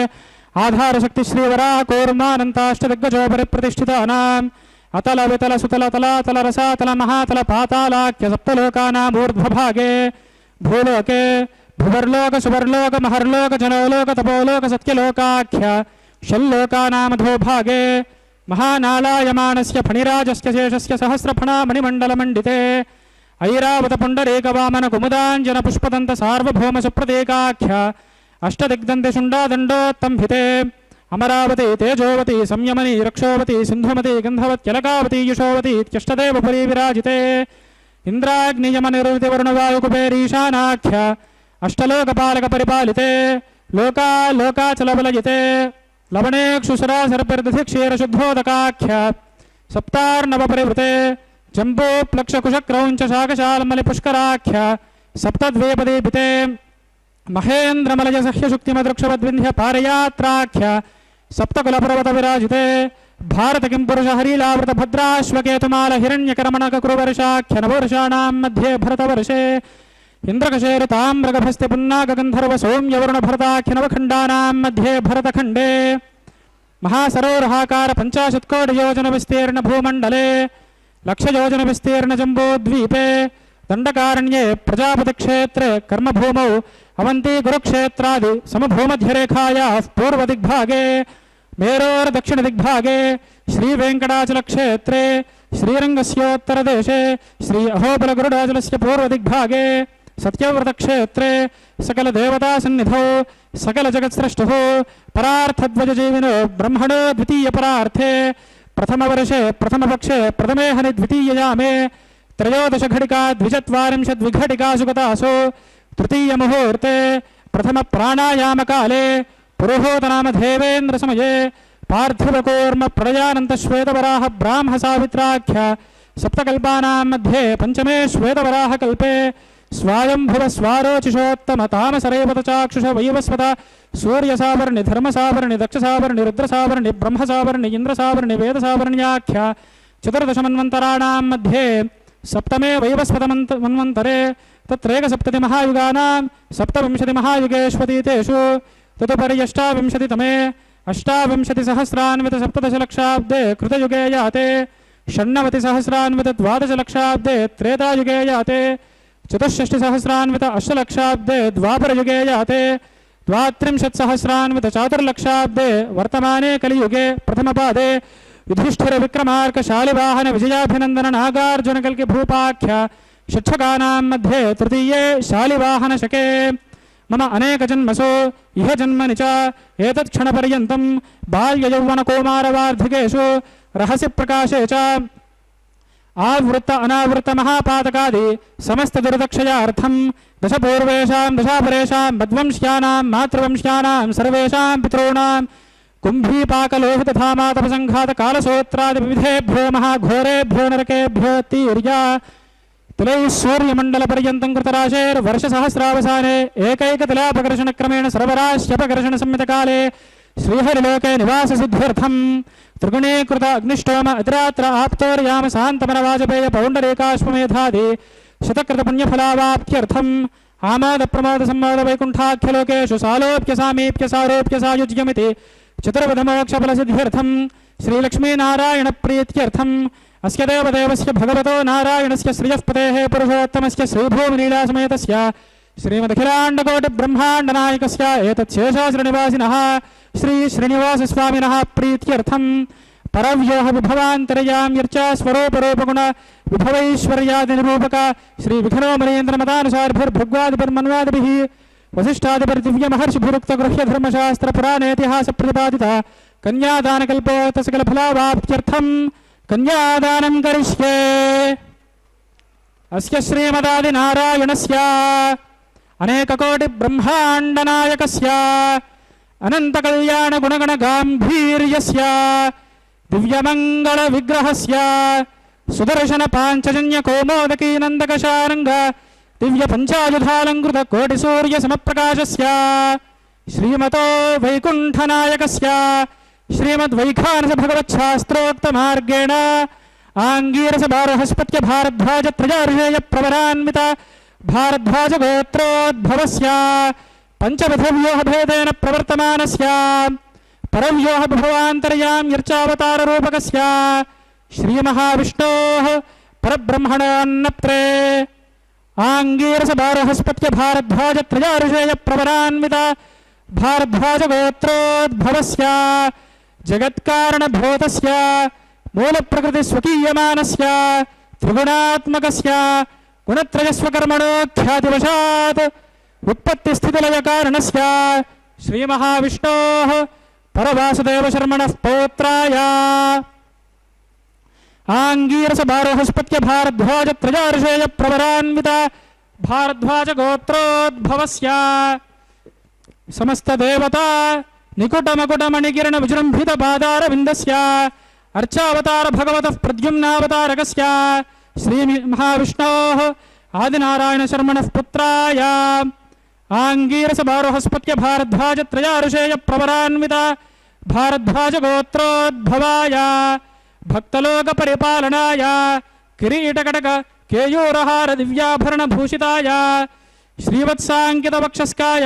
Speaker 2: ఆధారశక్తి శ్రీవరాహ కూర్మానంతాష్టదిగ్గజో పరిప్రతిష్ఠితానాం అతల వితల సుతల తలాతల రసాతల మహాతల పాతాళాఖ్య సప్తలోకానామూర్ధ్వభాగే భూలోకే భువర్లోక సువర్లోక మహర్లోక జనోలోక తపోలోక సత్యలోకాఖ్య షల్లోకానామధోభాగే మహానాళాయమానస్య ఫణిరాజస్య శేషస్య సహస్రఫణా మణిమండలమండితే ఐరావత పుండరీకవామన కుముదాంజన పుష్పదంత సార్వభౌమ సుప్రతీకాఖ్య అష్టదిగ్దంతి శుండాదండోత్తంభితే అమరావతి తేజోవతి సంయమని రక్షోవతి సింధుమతి గంధవత్యలకావతి యుషోవతి ఇత్యష్టదేవ పురీ విరాజితే ఇంద్రాగ్నియమ నిరుతి వరుణవాయుకుబేరీశానాఖ్య అష్టలోకపాలక పరిపాలితే లోకా లోకాచలబలయితే లవణేక్షుసరాసర్పిర్దధి క్షీరశుద్ధోదకాఖ్య సప్తార్ణవ పరివృతే జంబోప్లక్షకుశక్రౌంచ శాకశాలమలి పుష్కరాఖ్య సప్తద్వేపదీపితే మహేంద్రమలయ సహ్యశుక్తిమదృక్షవద్వింధ్య పారయాత్రాఖ్య సప్తకులపర్వత విరాజితే భారత కిం పురుష హరీలావృత భద్రాశ్వకేతుమాల హిరణ్యకరమణకృవర్షాఖ్య నవవర్షాణాం మధ్యే భరతవర్షే ఇంద్రకశేరు తామ్రగభస్తి పున్నాగంధర్వ సౌమ్యవరుణ భరతాఖ్య నవఖండానాం మధ్యే భరతఖండే మహాసరోరహాకార పంచాశత్కోటియోజన విస్తీర్ణ భూమండలే లక్షయోజన విస్తీర్ణ జంబోద్వీపే దండకారణ్యే ప్రజాపతిక్షేత్రే కర్మభూమౌ అవంతి కురుక్షేత్రాది సమభూమధ్యరేఖాయాః పూర్వదిగ్భాగే మేరోర్దక్షిణదిగ్భాగే శ్రీవేంకటాచలక్షేత్రే శ్రీరంగస్యోత్తరదేశే శ్రీ అహోబలగరుడాచలస్య పూర్వదిగ్భాగే సత్యవ్రతక్షేత్రే సకలదేవతాసన్నిధౌ సకలజగత్స్రష్టुः పరార్థధ్వజజీవినో బ్రహ్మణో ద్వితీయపరార్థే ప్రథమవర్షే ప్రథమపక్షే ప్రథమే హని ద్వితీయయామే త్రయోదశ ఘటికా ద్విచత్వారింశద్విఘటికాసు గతాసు తృతీయ ముహూర్తే ప్రథమ ప్రాణాయామకాలే పురోహోతనామ దేవేంద్ర సమయే పార్థివకూర్మ ప్రళయానంత శ్వేతవరాహ బ్రాహ్మ సావిత్రాఖ్య సప్తకల్పానాం మధ్యే పంచమే శ్వేతవరాహ కల్పే స్వాయంభువ స్వారోచిషోత్తమ తామసరేవత చాక్షుష వైవస్వత సూర్యసావర్ణి ధర్మసావర్ణి దక్షసావర్ణి రుద్రసావర్ణి బ్రహ్మసావర్ణి ఇంద్రసావర్ణి వేదసావర్ణ్యాఖ్య చతుర్దశమన్వంతరాణాం మధ్యే సప్తమే వైవస్వత మన్వంతరే తత్రేకసప్తతి మహాయుగానాం సప్తవింశతి మహాయుగేష్వతీతేషు తదుపరి అష్టావింశతితమే అష్టావింశతి సహస్రాన్విత సప్తదశలక్షాబ్దే కృతయుగే యాతే షణ్ణవతి సహస్రాన్విత ద్వాదశలక్షాబ్దే త్రేతాయుగే యాతే చతుషష్టి సహస్రాన్విత అష్టలక్షాబ్దే ద్వాపరయుగే యాతే ద్వాత్రింశత్ సహస్రాన్విత చాతుర్లక్షాబ్దే వర్తమానే కలియుగే ప్రథమపాదే యుధిష్ఠిర విక్రమార్క శాలివాహన విజయాభినందన నాగార్జున కల్కి భూపాఖ్య షట్ఛకానాం మధ్యే తృతీయే శాలివాహన శకే మమ అనేక జన్మసో ఇహ జన్మని చ ఏతత్క్షణపర్యంతం బాల్యయౌవనకౌమారవార్ధికేషు రహస్య ప్రకాశే చ ఆవృత్త అనావృత్త మహాపాతకాది సమస్త దుర్దక్షయార్థం దశపూర్వేషాం దశాపరేషాం మద్వంశ్యానాం మాతృవంశ్యానాం సర్వేషాం పితॄణాం కుంభీపాకలోహితధామాతపసంఘాత కాలసూత్రాది వివిధేభ్యో మహాఘోరేభ్యో నరకేభ్యో తీర్య తిలైః సూర్యమండలపర్యంతం కృతరాశేర్వర్షసహస్రావసానే ఏకైకతిలాపకర్షణక్రమేణ సర్వరాశ్యపకర్షణసంహితకాలే శ్రీహరిలోకే నివాససిద్ధ్యర్థం త్రిగుణీకృత అగ్నిష్టోమ అతిరాత్ర ఆప్తోర్యామ శాంతమనవాజపేయ పౌండరీకాశ్వమేధాది శతకృతపుణ్యఫలావాప్త్యర్థం ఆమోద ప్రమోద సంమోద వైకుంఠాఖ్యలోకేషు సాలోప్య సామీప్య సారోప్య సాయుజ్యమితి చతుర్విధమోక్షఫలసిద్ధ్యర్థం श्रीलक्ष्मीनारायणप्रीत्यर्थम् अस्य देवदेवस्य भगवतो नारायणस्य श्रियःपतेः पुरुषोत्तमस्य श्रीभूमिलीलासमेतस्य श्रीमदखिलाण्डकोटिब्रह्माण्डनायकस्य एतच्छेषाश्रनिवासिनः श्रीश्रीनिवासस्वामिनः प्रीत्यर्थम् परव्योह विभवान्तर्यां यर्चा स्वरूपरूपगुण विभवैश्वर्यादिनिरूपक श्रीविघ्नोमरेन्द्रमतानुसारिभिर्भृग्वादिभिर्मन्वादिभिः वसिष्ठादिभिर्दिव्यमहर्षिभिरुक्तगृह्यधर्मशास्त्रपुराणेतिहासप्रणिपादित कन्यादानकल्पोतसकलफलावाप्त्यर्थं कन्यादानं करिष्ये। अस्य श्रीमदादिनारायणस्य अनेककोटिब्रह्माण्डनायकस्य अनन्तकल्याणगुणगणगाम्भीर्यस्य दिव्यमङ्गलविग्रहस्य सुदर्शनपाञ्चजन्यकौमोदकीनन्दकशारङ्ग दिव्यपञ्चायुधालङ्कृतकोटिसूर्यसमप्रकाशस्य श्रीमतो वैकुण्ठनायकस्य श्रीमद्वैखानसभगवच्छास्त्रोक्तमार्गेण आङ्गीरसभारहस्पत्य भारद्वाजत्रयार्षेयप्रवरान्वित भारद्वाजगोत्रोद्भवस्य पञ्चविधव्योहभेदेन प्रवर्तमानस्य परव्योहविभवान्तर्यां यर्चावताररूपकस्य श्रीमहाविष्णोः परब्रह्मणोन्नप्त्रे आङ्गीरसभारहस्पत्य भारद्वाजत्रयार्षेयप्रवरान्वित भारद्वाजगोत्रोद्भवस्य जगत्कारणभूतस्य मूलप्रकृतिस्वकीयमानस्य त्रिगुणात्मकस्य गुणत्रयस्वकर्मणोऽख्यातिवशात् उत्पत्तिस्थितिलयकारणस्य श्रीमहाविष्णोः परवासुदेवशर्मणः पौत्राय आङ्गीरसभारहस्पत्य भारद्वाजत्रयार्षेयप्रवरान्वित भारद्वाजगोत्रोद्भवस्य समस्तदेवता निकुटमकुटमणिकिरण विजृम्भितपादारविन्दस्य अर्चावतार भगवतः प्रद्युम्नावतारकस्य श्रीमहाविष्णोः आदिनारायणशर्मणः पुत्राय आङ्गीरसभारहस्पत्य भारद्वाजत्रयार्षेयप्रवरान्वित भारद्वाजगोत्रोद्भवाय भक्तलोकपरिपालनाय किरीटकटक केयूरहार दिव्याभरणभूषिताय श्रीवत्साङ्कितवक्षस्काय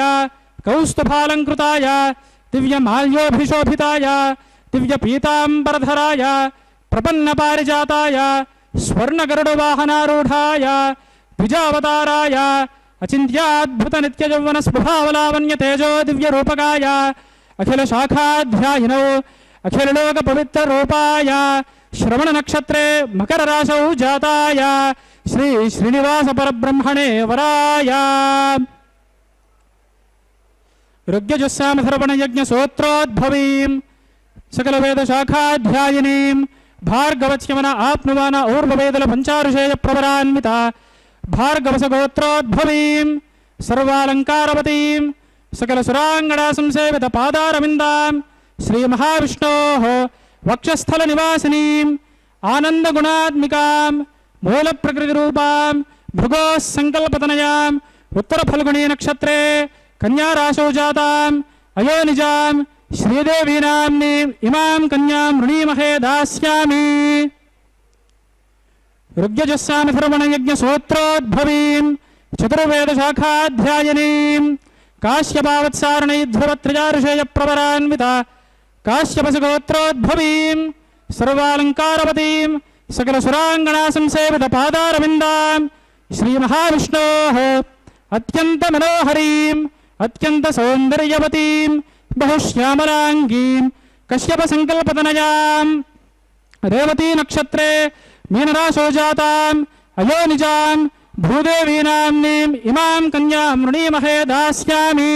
Speaker 2: कौस्तुभालङ्कृताय दिव्यमाल्योभिशोभिताय दिव्यपीताम्बरधराय प्रपन्नपारिजाताय स्वर्णगरुडवाहनारूढाय द्विजावताराय अचिन्त्याद्भुतनित्ययौवनस्वभावलावण्यतेजो दिव्यरूपकाय अखिलशाखाध्यायिनौ अखिललोकपवित्ररूपाय श्रवणनक्षत्रे मकरराशौ जाताय श्री श्रीनिवासपरब्रह्मणे वराय ऋग्यजुस्सामधर्पणयज्ञसूत्रोद्भवीं सकलवेदशाखाध्यायिनीं भार्गवच्यमन आप्नुवान ऊर्ववेदलपञ्चारुषेयप्रवरान्विता भार्गवसगोत्रोद्भवीं सर्वालङ्कारवतीं सकलसुराङ्गणासंसेवितपादारविन्दां श्रीमहाविष्णोः वक्षस्थलनिवासिनीम् आनन्दगुणात्मिकां मूलप्रकृतिरूपां भृगोः सङ्कल्पतनयाम् उत्तरफल्गुणीनक्षत्रे कन्याराशौ जाताम् अयोनिजां श्रीदेवीनाम्नीम् इमां कन्यां वृणीमहे दास्यामि। ऋग्यजुस्सामधर्मणयज्ञसूत्रोद्भवीं चतुर्वेदशाखाध्यायिनीं काश्यपावत्सारणैध्रुवत्रयार्षेयप्रवरान्विता काश्यपसगोत्रोद्भवीं सर्वालङ्कारवतीं सकलसुराङ्गणासंसेवितपादारविन्दां श्रीमहाविष्णोः अत्यन्तमनोहरीम् अत्यन्तसौन्दर्यवतीं बहुश्यामलाङ्गीं कश्यपसङ्कल्पतनयां रेवतीनक्षत्रे मीनराशौ जाताम् अयोनिजां भूदेवीनाम्नीम् इमां कन्यां वृणीमहे दास्यामि।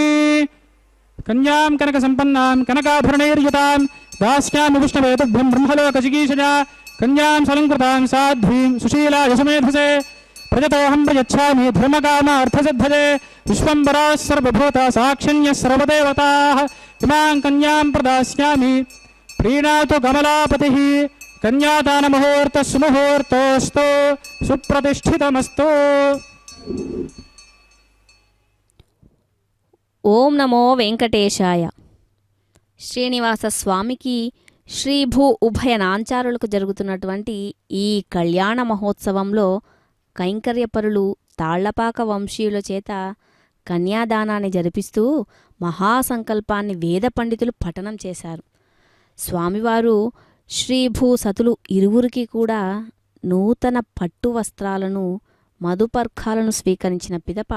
Speaker 2: कन्यां कनकसम्पन्नां कनकाभरणैर्युतां दास्यामि विष्णवे तुभ्यं ब्रह्मलोकचिकीर्षया कन्यां सलङ्कृतां साध्वीं सुशीला यशमेधसे प्रजतोऽहं प्रयच्छामि धर्मकामार्थसिद्धये विश्वम्बराः सर्वभूता साक्षिण्यः सर्वदेवताः इमां कन्यां प्रदास्यामि। प्रीणातु कमलापतिः कन्यादानमुहूर्तः सुमुहूर्तोऽस्तु सुप्रतिष्ठितमस्तु।
Speaker 3: ఓం నమో వెంకటేశాయ. శ్రీనివాస స్వామికి శ్రీభూ ఉభయ నాంచారులకు జరుగుతున్నటువంటి ఈ కళ్యాణ మహోత్సవంలో కైంకర్యపరులు తాళ్లపాక వంశీయుల చేత కన్యాదానాన్ని జరిపిస్తూ మహాసంకల్పాన్ని వేద పండితులు పఠనం చేశారు. స్వామివారు శ్రీభూసతులు ఇరువురికి కూడా నూతన పట్టు వస్త్రాలను మధుపర్కాలను స్వీకరించిన పిదప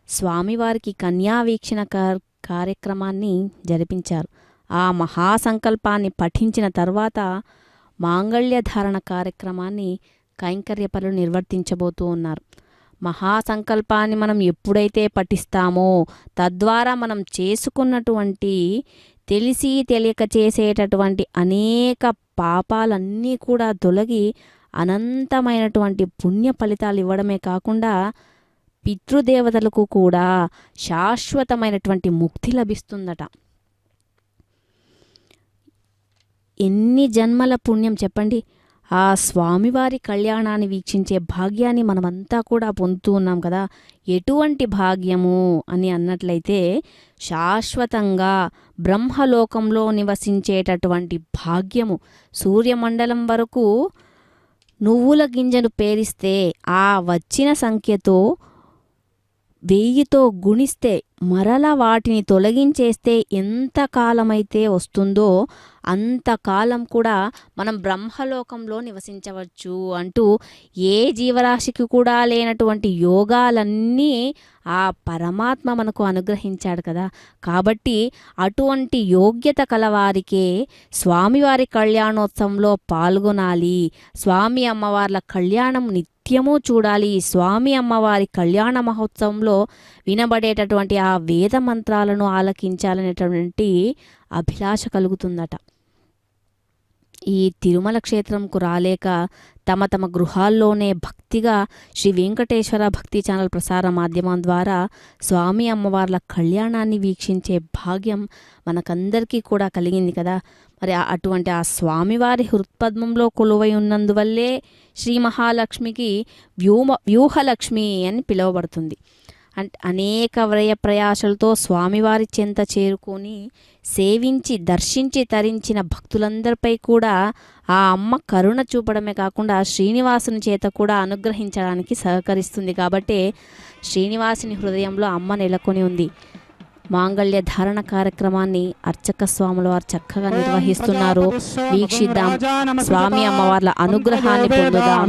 Speaker 3: స్వామివారికి కన్యావీక్షణ కార్యక్రమాన్ని జరిపించారు. ఆ మహాసంకల్పాన్ని పఠించిన తర్వాత మాంగళ్యధారణ కార్యక్రమాన్ని కైంకర్యపరులు నిర్వర్తించబోతూ ఉన్నారు. మహాసంకల్పాన్ని మనం ఎప్పుడైతే పఠిస్తామో తద్వారా మనం చేసుకున్నటువంటి తెలిసి తెలియక చేసేటటువంటి అనేక పాపాలన్నీ కూడా తొలగి అనంతమైనటువంటి పుణ్య ఫలితాలు ఇవ్వడమే కాకుండా పితృదేవతలకు కూడా శాశ్వతమైనటువంటి ముక్తి లభిస్తుందట. ఎన్ని జన్మల పుణ్యం చెప్పండి. ఆ స్వామివారి కళ్యాణాన్ని వీక్షించే భాగ్యాన్ని మనమంతా కూడా పొందుతూ ఉన్నాం కదా. ఎటువంటి భాగ్యము అని అన్నట్లయితే శాశ్వతంగా బ్రహ్మలోకంలో నివసించేటటువంటి భాగ్యము. సూర్యమండలం వరకు నువ్వుల గింజను పేరిస్తే ఆ వచ్చిన సంఖ్యతో 1000తో గుణిస్తే మరలా వాటిని తొలగించేస్తే ఎంత కాలమైతే వస్తుందో అంతకాలం కూడా మనం బ్రహ్మలోకంలో నివసించవచ్చు అంటూ ఏ జీవరాశికి కూడా లేనటువంటి యోగాలన్నీ ఆ పరమాత్మ మనకు అనుగ్రహించాడు కదా. కాబట్టి అటువంటి యోగ్యత కలవారికే స్వామివారి కళ్యాణోత్సవంలో పాల్గొనాలి. స్వామి అమ్మవార్ల కళ్యాణం నిత్యము చూడాలి. స్వామి అమ్మవారి కళ్యాణ మహోత్సవంలో వినబడేటటువంటి ఆ వేద మంత్రాలను ఆలకించాలనేటువంటి అభిలాష కలుగుతుందట. ఈ తిరుమల క్షేత్రంకు రాలేక తమ తమ గృహాల్లోనే భక్తిగా శ్రీ వెంకటేశ్వర భక్తి ఛానల్ ప్రసార మాధ్యమం ద్వారా స్వామి అమ్మవార్ల కళ్యాణాన్ని వీక్షించే భాగ్యం మనకందరికీ కూడా కలిగింది కదా. మరి అటువంటి ఆ స్వామివారి హృత్పద్మంలో కొలువై ఉన్నందువల్లే శ్రీ మహాలక్ష్మికి వ్యూహలక్ష్మి అని పిలువబడుతుంది. అనేక వ్యయ ప్రయాసలతో స్వామివారి చెంత చేరుకొని సేవించి దర్శించి తరించిన భక్తులందరిపై కూడా ఆ అమ్మ కరుణ చూపడమే కాకుండా శ్రీనివాసుని చేత కూడా అనుగ్రహించడానికి సహకరిస్తుంది. కాబట్టి శ్రీనివాసుని హృదయంలో అమ్మ నెలకొని ఉంది. మాంగళ్య ధారణ కార్యక్రమాన్ని అర్చక స్వాముల వారు చక్కగా నిర్వహిస్తున్నారు. వీక్షిద్దాం, స్వామి అమ్మవార్ల అనుగ్రహాన్ని పొందుదాం.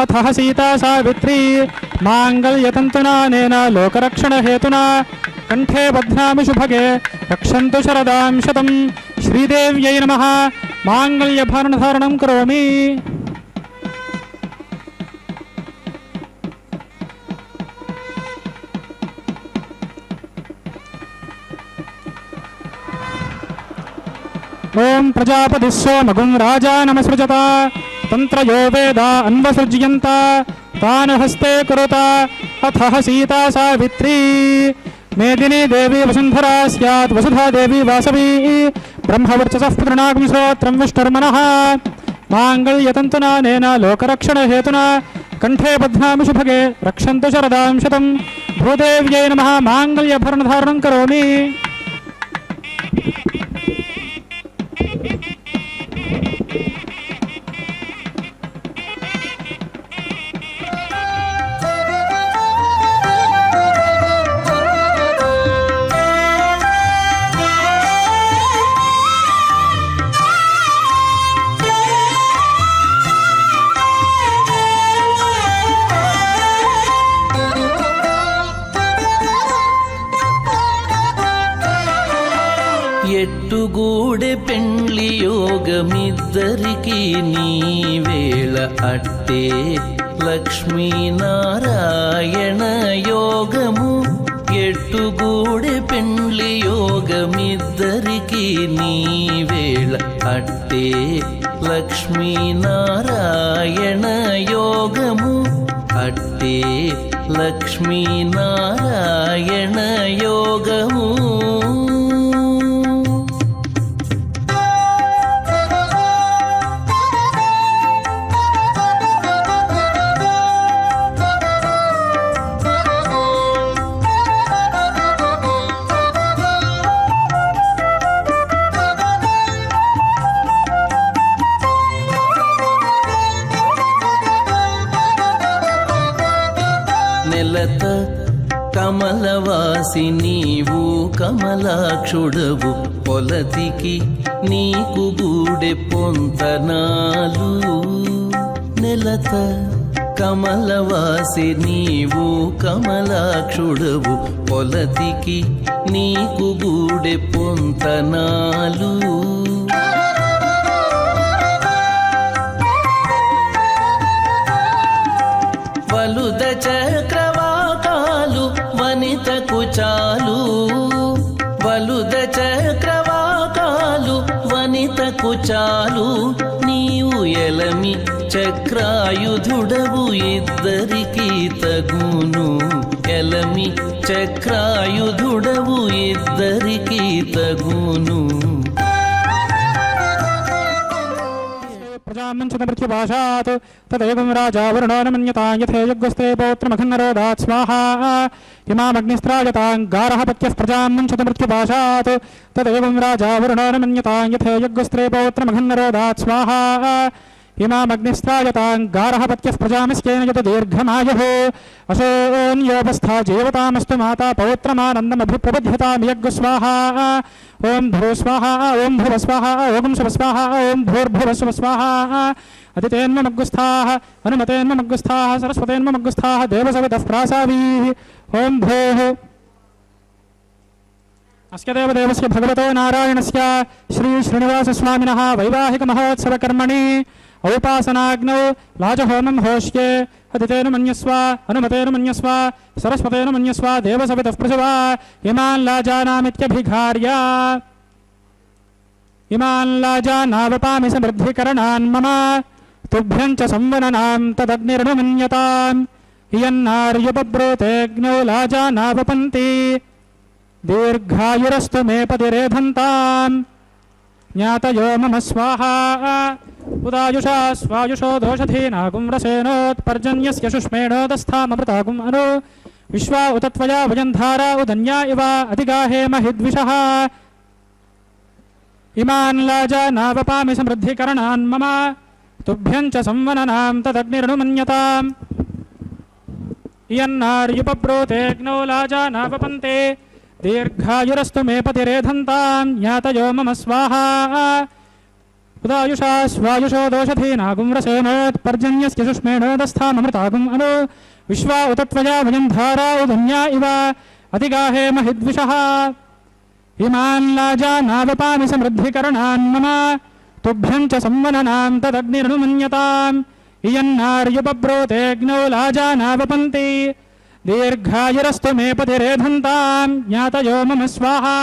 Speaker 2: అథ సీతా సావిత్రీ మాంగళ్యతంతునా లోకరక్షణ హేతునా కంఠే బధ్నామి శుభగే రక్షంతు శరదాం శతం. శ్రీదేవ్యై నమః. మాంగళ్యభరణధారణం కరోమి. ఓం ప్రజాపతిः సోమగుం రాజానమసృజత తంత్రయో వేదా అన్వసృజ్యంత తాన్ హస్తే కురుత. అథ సీతా సావిత్రీ మేదినీ దేవీ వసుంధరా స్యాత్ వసుధా దేవీ వాసవీ బ్రహ్మవర్చసః పుత్రణాగం శ్రోత్రం విష్ణుర్మనః. మాంగళ్యతంతునా లోకరక్షణ హేతునా కంఠే బధ్నామి శుభగే రక్షంతు శరదాం శతం. భూదేవ్యై నమః. మాంగళ్యభరణధారణం కరోమి.
Speaker 4: ఎట్టుగూడె పెండ్లి యోగమిద్దరికి నీ వేళ అట్టే లక్ష్మీనారాయణ యోగము. ఎట్టుగూడె పెండ్లి యోగమిద్దరికి నీ వేళ అట్టే లక్ష్మీనారాయణ యోగము. అట్టే లక్ష్మీనారాయణ యోగము. నెలత కమలవాసి నీవు కమలాక్షుడవు. కొలతికి నీకు గూడె పొంతనాలు నెలత కమలవాసి నీవు కమలాక్షుడవు కొలతికి నీకు గూడె పొంతనాలు వలుద చక్రవాకాలు వనితకు చాలు వలుద చక్రవాకాలు వనితకు చాలు నీవు ఎలమి చక్రాయుధుడవు ఇద్దరికి తగును ఎలమి చక్రాయుధుడవు ఇద్దరికి తగును
Speaker 2: ప్రజామంచతమృత్యుభాషాత్ తదేవం రాజా వరుణో న మన్యతాం యథేయజ్ఞస్తే పౌత్రమఖన్నరోదాత్ స్వాహా ఇమామగ్నిస్త్రాయతాంగారః పత్యః ప్రజామంచతమృత్యుభాషాత్ తదేవం రాజా వరుణో న మన్యతాం యథేయజ్ఞస్తే పౌత్రమఖన్నరోదాత్ స్వాహా ఇమామగ్నిస్త్రాయతాంగారః పత్యః ప్రజామిస్కేన యత దీర్ఘమాయుః అశోన్యోపస్థా జీవతామస్తు మాతా పౌత్రమానందమభిప్రబధ్యతాం యజ్ఞ స్వాహా ఓం భూ స్వాహా ఓం భువ స్వాహా ఓం శుభ స్వాహా ఓం భూర్భువ శుభ స్వాహా అతిథేన్మగ్గుస్థాః అనుమతేన్మగ్గుస్థాః సరస్వతేన్మగ్గుస్థాః దేవసవితః ప్రాసావీః ఓం భూః అస్య దేవదేవస్య భగవతో నారాయణస్య శ్రీ శ్రీనివాసస్వామినः వైవాహికమహోత్సవకర్మణి ఔపాసనాగ్నౌ లాజహోమం హోష్యే అతిథేన మన్యస్వ అనుమతేన మన్యస్వ సరస్వతేన మన్యస్వ దేవసవితః ప్రసవా ఇమాన్ లాజానామిత్యభిఘార్య ఇమాన్ లాజానావపామి సమృద్ధికరణాన్ మమ తుభ్యం చ సంవననాం తదగ్నిర్నుమన్యతాం ఇయన్నార్యుపబ్రూతేऽగ్నౌ లాజానావపంతి దీర్ఘాయురస్తు మే పతిరేధంతాం జ్ఞాతయో మమ స్వాహా ఉదాయుషా స్వాయుషో దోషధీనాగుం రసేనోత్పర్జన్యస్య శుష్మేణోదస్థామృతాగుం అను విశ్వా ఉత త్వయా వయంధారా ఉదన్యా ఇవ అధిగాహేమ హిద్విషః ఇమాన్ లాజానావపామి సమృద్ధికరణాన్ మమ తుభ్యం చ సంవననాం తదగ్నిర్నుమన్యతాం ఇయన్నార్యుపబ్రూతేऽగ్నౌ లాజానావపంతే దీర్ఘాయురస్తు మే పతిరేధంతాం జ్ఞాతయో మమ స్వాహా ఉదాయుషా స్వాయుషో దోషధీనాగుం రసేనోత్పర్జన్యస్య శుష్మేణోదస్థామృతాగుం అను విశ్వా ఉత త్వయా వయంధారా ఉదన్యా ఇవ అధిగాహేమ హిద్విషః ఇమాన్ లాజానావపామి సమృద్ధికరణాన్ మమ తుభ్యం చ సంవననాం తదగ్నిర్నుమన్యతాం ఇయన్నార్యుపబ్రూతేऽగ్నౌ లాజానావపంతి దీర్ఘాయురస్తు మే పతిరేధంతాం జ్ఞాతయో మమ స్వాహా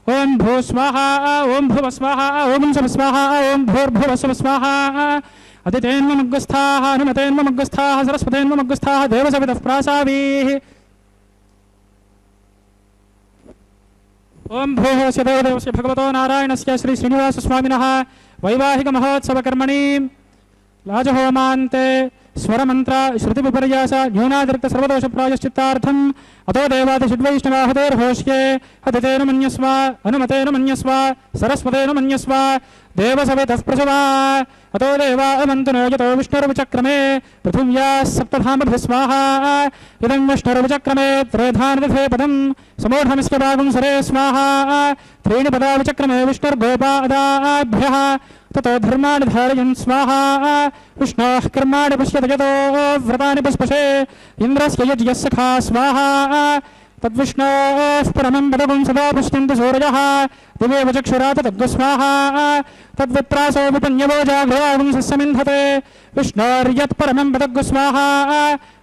Speaker 2: ఓం భూ స్వాహా ఓం భువ స్వాహా ఓం శుభ స్వాహా ఓం భూర్భువ శుభ స్వాహా అతిథేన్మగ్గుస్థాః అనుమతేన్మగ్గుస్థాః సరస్వతేన్మగ్గుస్థాః దేవసవితః ప్రాసావీః ఓం భూః స్య దేవదేవస్య భగవతో నారాయణస్య శ్రీ శ్రీనివాసస్వామినः వైవాహికమహోత్సవకర్మణి లాజహోమాంతే స్వరమంత్ర శృతి విపర్యాస న్యూనాతిరిక్త సర్వదోష ప్రాయశ్చిత్తార్థం అతో దేవాది షడ్వైష్ణవాహతేర్హోష్యే అతిథేన మన్యస్వ అనుమతేన మన్యస్వ సరస్వతేన మన్యస్వ దేవసవితః ప్రసవా అతో దేవా అమంతునో యతో విష్ణుర్విచక్రమే పృథివ్యాः సప్తధామభిः స్వాహా ఇదం విష్ణుర్విచక్రమే త్రేధానిధే పదం సమూఢమిస్య భాగం సరే స్వాహా త్రీణి పదా విచక్రమే విష్ణుర్గోపాదాభ్యः ततो धर्माणि धारयन् स्वाहा विष्णोः कर्माणि पश्यति यतो व्रतानि पुष्पशे इन्द्रस्य यज्ञः सखा स्वाहा तद्विष्णोः परमं पदगुं सदा पुष्यन्ति सूरयः दिवेव चक्षुरात तद्गस्वाहा तद्विप्रासो विपन्यवो जागृवागुं सस्यमिन्धते विष्णोर्यत्परमं पदगुस्वाहा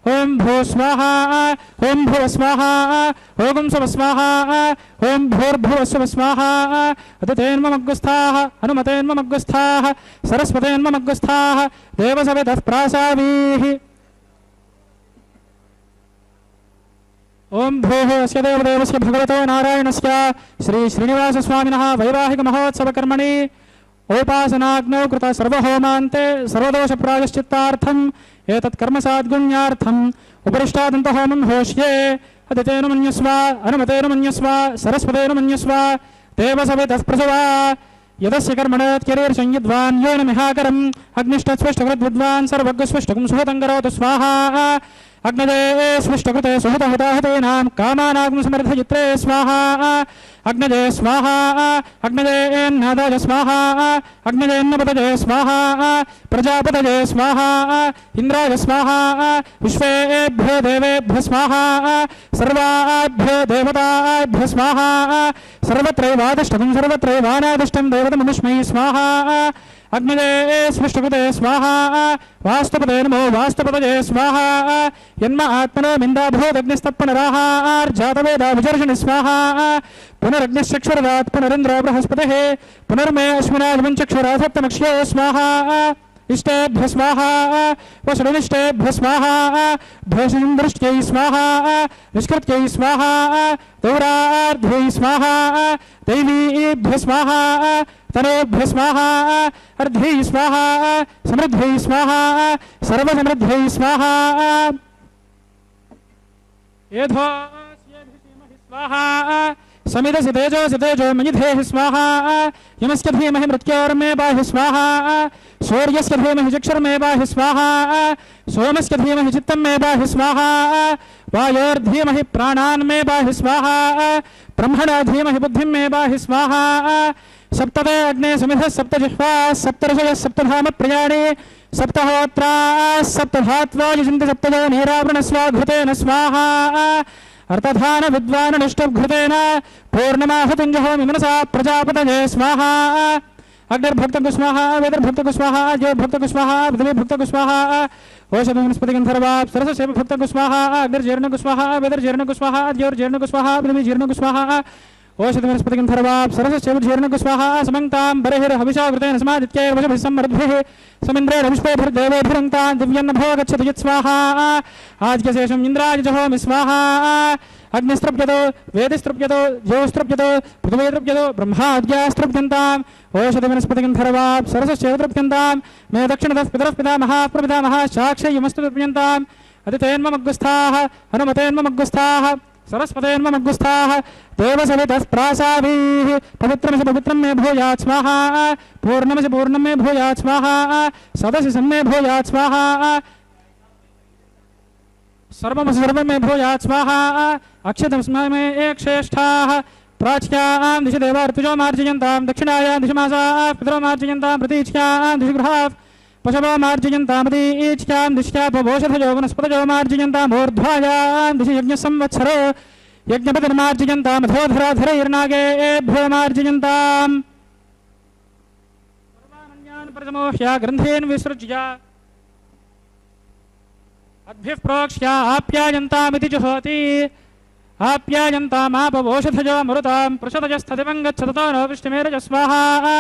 Speaker 2: ओं भू स्वाहा ओं भुव स्वाहा ओं शुभ स्वाहा ओं भूर्भुव शुभ स्वाहा अतिथेन्मग्गस्थाः अनुमतेन्मग्गस्थाः सरस्वतेन्मग्गस्थाः देवसवितः प्रासावीः ओं भूः अस्य देवदेवस्य भगवतो नारायणस्य श्री श्रीनिवासस्वामिनः वैवाहिकमहोत्सवकर्मणि औपासनाग्नौ कृत सर्वहोमान्ते सर्वदोषप्रायश्चित्तार्थम् एतत्कर्मसाद्गुण्यार्थम् उपरिष्टादन्तहोमं होष्ये अदितेन मन्यस्व अनुमतेन मन्यस्व सरस्वतेन मन्यस्व देवसवितः प्रसवा यदस्य कर्मणोत्किरीर्षं येन मिहाकरम् अग्निष्टस्पष्टकृद्विद्वान् सर्वज्ञस्पष्टकं सुहतं करोतु स्वाहा अग्नजे स्पृष्टकृते सुहृतहुताहतेनां कामानाग्ं समर्थयित्रे स्वाहा अग्नजे स्वाहा अग्नजेन्नादाय स्वाहा अग्नजेन्नपतये स्वाहा प्रजापतये स्वाहा इंद्राय स्वाहा विश्वेभ्यो देवेभ्यो स्वाहा सर्वाभ्यो देवताभ्यो स्वाहा सर्वत्रैवादिष्टं सर्वत्रैवानादिष्टं देवतमनुष्मै स्वाहा अग्नजे स्पृष्टकृते स्वाहा वास्तुपते नमो वास्तुपतये स्वाहा यन्म आत्मनो मिन्दाभूदग्निस्तत्पुनराहार्जातवेदा विजर्षणि स्वाहा पुनरग्निश्चक्षुरदात् पुनरिन्द्रो बृहस्पतिः पुनर्मे अश्विनादिवञ्चक्षुरा सप्तमक्ष्यो स्वाहा इष्टेभ्य स्वाहा वसुनिष्टेभ्य स्वाहा भ्यसुन्दृष्ट्यै स्वाहा निष्कृत्यै स्वाहा दौरार्ध्यै स्वाहा दैवीभ्य स्वाहा तनोभ्य स्वाहा अर्ध्यै स्वाहा समृद्ध्यै स्वाहा सर्वसमृद्ध्यै स्वाहा एधोऽस्येधीमहि स्वाहा समिदसि तेजोसि तेजो मयिधेः स्वाहा यमस्य धीमहि मृत्योर्मे बाहि स्वाहा सूर्यस्य धीमहि चक्षुर्मे बाहि स्वाहा सोमस्य धीमहि चित्तं मे बाहि स्वाहा वायोर्धीमहि प्राणान् मे बाहि स्वाहा ब्रह्मणा धीमहि बुद्धिं मे बाहि स्वाहा सप्तते अग्ने समिधः सप्तजिह्वा सप्तऋषयः सप्तधाम प्रियाणि सप्तहोत्रा सप्तधात्वा युजन्ति सप्तजो नीरावृणस्वाघृतेन स्वाहा अर्थधान विद्वाननिष्ठघृतेन पूर्णमाहुतुञ्जहोमि मनसा प्रजापतये स्वाहा अग्निर्भक्तगु स्वाहा वेदर्भक्तगु स्वाहा ज्योर्भक्तगु स्वाहा पृथिवीर्भक्तगु स्वाहा ओषधवनस्पतिगन्धर्वा सरससेवभक्तगु स्वाहा अग्निर्जीर्णगु स्वाहा वेदर्जीर्णगु स्वाहा ज्योर्जीर्णगु स्वाहा पृथिवीजीर्णगु स्वाहा ओषधवनस्पतिगन्धर्वा सरससेवजीर्णगु स्वाहा समन्तां बर्हिर्हविषावृतेन समादित्यैर्वशभिः सम्मरुद्भिः समिन्द्रेण विश्वेभिर्देवेभिरङ्क्तान् दिव्यन्नभो गच्छति यत् स्वाहा आद्यशेषम् इन्द्राय जहोमि स्वाहा अग्निस्त्रप्यतो वेदिस्त्रप्यतो ज्योस्त्रप्यतो पृथिवीस्त्रप्यतो ब्रह्माद्यास्त्रप्यन्ताम् ओषधवनस्पतिगन्धर्वा सरसस्यैवतृप्यन्तां मे दक्षिणतः पितरः पितामहः प्रपितामहः साक्षयमस्तु तृप्यन्ताम् अदितेन्ममग्गुस्थाः हनुमतेन्ममग्गुस्थाः सरस्वतेन्ममग्गुस्थाः देवसवितः प्रासाभिः पवित्रमसि पवित्रं मे भूयात् स्वाहा पूर्णमसि पूर्णं मे भूयात् स्वाहा सदसि सम्मे भूयात् स्वाहा सर्वमसि सर्वं मे भूयात् स्वाहा अक्षतस्मै मे एकश्रेष्ठाः प्राच्यां दिशि देवा ऋतुजो मार्जयन्तां दक्षिणायां दिशि मासाः पितरो मार्जयन्तां प्रतीच्यां दिशि गृहाः पशवो मार्जयन्तां प्रतीच्यां दिश्यापवोषधयो वनस्पतयो मार्जयन्तां ऊर्ध्वायां दिशि यज्ञसंवत्सरो यज्ञपतिर्मार्जयन्तां मधोधराधरैर्नागेभ्यो मार्जयन्ताम् सर्वानन्यान् प्रसमोह्य ग्रन्थेन विसृज्य अद्भिः प्रोक्ष्य आप्यायन्तामिति जुहोति आप्यायन्तामापवोषधयो मरुतां पृषदजस्थदिवं गच्छततो नो वृष्टिमेरज स्वाहा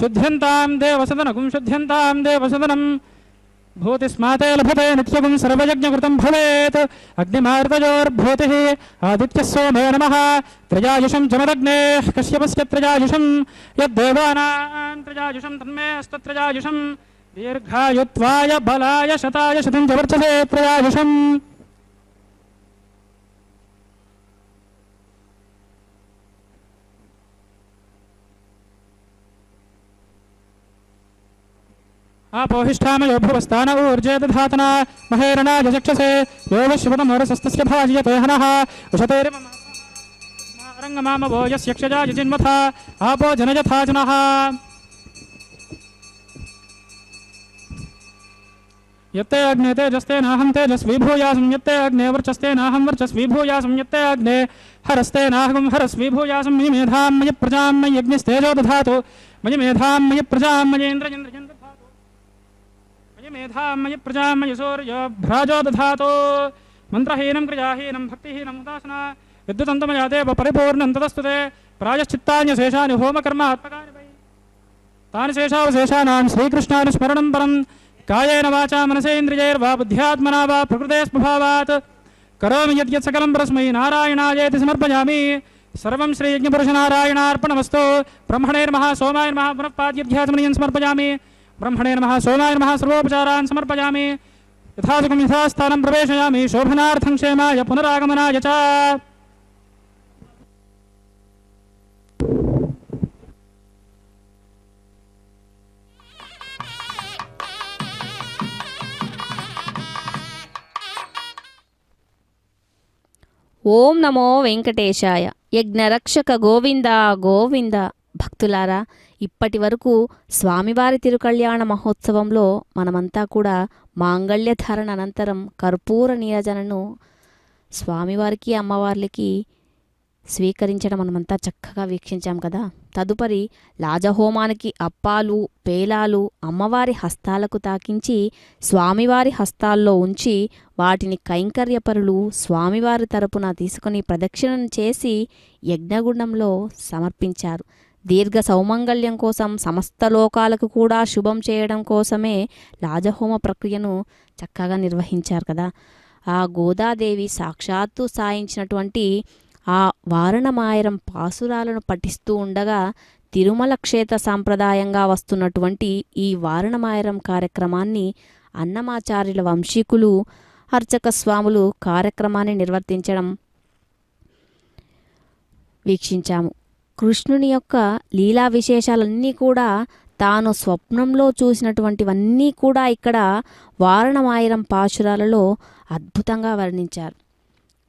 Speaker 2: शुद्ध्यन्तां देवसदनगुं शुद्ध्यन्तां देवसदनं भूतिस्माते लभते नित्यगुं सर्वयज्ञकृतं भवेत् अग्निमार्तयोर्भूतिः आदित्यः सोमे नमः त्रयायुषं जमदग्नेः कश्यपस्य त्रयायुषं यद्देवानां त्रयायुषं तन्मे अस्तत्रयायुषं दीर्घायुत्वाय बलाय शताय शतं च वर्चसे त्रयायुषम् आपोहिष्ठामयो भुवस्तान ऊर्जे दधातना महेरणाय चक्षसे यो विश्वतमोरसस्तस्य भाजयते हनः उशतेरिमरङ्गमामवो यस्यक्षजाय जिन्वथा आपो जनयथा जनः यत्ते अग्ने तेजस्तेनाहं तेजस्वी भूयासं यत्ते अग्ने वर्चस्तेनाहं वर्चस्वी भूयासं यत्ते अग्ने हरस्तेनाहं हरस्वी भूयासं मयि मेधां मयि प्रजां मयि यज्ञस्तेजो दधातु मयि मेधां मयि प्रजां मयेन्द्रयन्द्रयन् मेधां मयि प्रजां मयि सूर्यो भ्राजो दधातु मन्त्रहीनं क्रियाहीनं भक्तिहीनं उदासना विद्युतन्तमया देव परिपूर्णं तदस्तु ते प्रायश्चित्तान्यशेषानि होमकर्मात्मकानि वै तानि शेषावशेषाणां श्रीकृष्णानुस्मरणं परं कायेन वाचा मनसेन्द्रियैर्वा बुद्ध्यात्मना वा प्रकृते स्वभावात् करोमि यद्यत् सकलं परस्मै नारायणायेति समर्पयामि सर्वं श्रीयज्ञपुरुषनारायणार्पणमस्तु ब्रह्मणे नमः सोमाय नमः पुनः पाद्यध्यात्मनीयं समर्पयामि ब्रह्मणे नमः सोमाय नमः सर्वोपचारान् समर्पयामि यथासुखं यथास्थानं प्रवेशयामि शोभनार्थं क्षेमाय पुनरागमनाय च
Speaker 3: ఓం నమో వెంకటేశాయ. యజ్ఞరక్షక గోవింద గోవింద. భక్తులారా, ఇప్పటి వరకు స్వామివారి తిరుకళ్యాణ మహోత్సవంలో మనమంతా కూడా మాంగళ్యధారణ అనంతరం కర్పూర నీరజనను స్వామివారికి అమ్మవార్లకి స్వీకరించడం మనమంతా చక్కగా వీక్షించాం కదా. తదుపరి లాజహోమానికి అప్పాలు పేలాలు అమ్మవారి హస్తాలకు తాకించి స్వామివారి హస్తాల్లో ఉంచి వాటిని కైంకర్యపరులు స్వామివారి తరపున తీసుకుని ప్రదక్షిణం చేసి యజ్ఞగుండంలో సమర్పించారు. దీర్ఘ సౌమంగళ్యం కోసం, సమస్త లోకాలకు కూడా శుభం చేయడం కోసమే లాజహోమ ప్రక్రియను చక్కగా నిర్వహించారు కదా. ఆ గోదాదేవి సాక్షాత్తు సాయించినటువంటి ఆ వారణమాయరం పాసురాలను పఠిస్తూ ఉండగా తిరుమల క్షేత్ర సాంప్రదాయంగా వస్తున్నటువంటి ఈ వారణమాయరం కార్యక్రమాన్ని అన్నమాచార్యుల వంశీకులు అర్చక స్వాములు కార్యక్రమాన్ని నిర్వర్తించడం వీక్షించాము. కృష్ణుని యొక్క లీలా విశేషాలన్నీ కూడా తాను స్వప్నంలో చూసినటువంటివన్నీ కూడా ఇక్కడ వారణమాయరం పాశురాలలో అద్భుతంగా వర్ణించారు.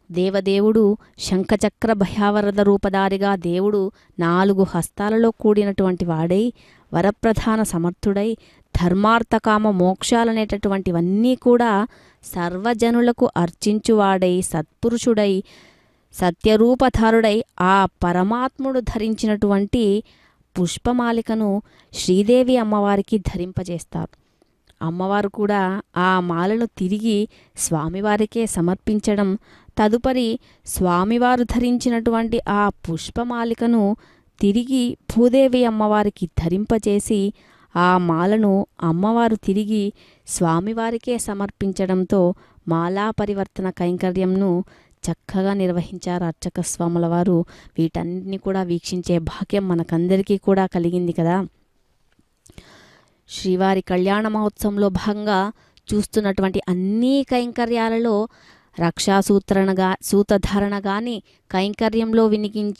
Speaker 3: దేవదేవుడు శంఖచక్ర భయావరద రూపధారిగా దేవుడు 4 హస్తాలలో కూడినటువంటి వాడై వరప్రధాన సమర్థుడై ధర్మార్థకామ మోక్షాలనేటటువంటివన్నీ కూడా సర్వజనులకు అర్చించువాడై సత్పురుషుడై సత్యరూపధారుడై ఆ పరమాత్ముడు ధరించినటువంటి పుష్పమాలికను శ్రీదేవి అమ్మవారికి ధరింపజేస్తారు. అమ్మవారు కూడా ఆ మాలను తిరిగి స్వామివారికే సమర్పించడం, తదుపరి స్వామివారు ధరించినటువంటి ఆ పుష్పమాలికను తిరిగి భూదేవి అమ్మవారికి ధరింపచేసి ఆ మాలను అమ్మవారు తిరిగి స్వామివారికే సమర్పించడంతో మాలా పరివర్తన కైంకర్యంను చక్కగా నిర్వహించారు అర్చక స్వాముల వారు. వీటన్నిటిని కూడా వీక్షించే భాగ్యం మనకందరికీ కూడా కలిగింది కదా. శ్రీవారి కళ్యాణ మహోత్సవంలో భాగంగా చూస్తున్నటువంటి అన్ని కైంకర్యాలలో సూతధారణ కానీ, కైంకర్యంలో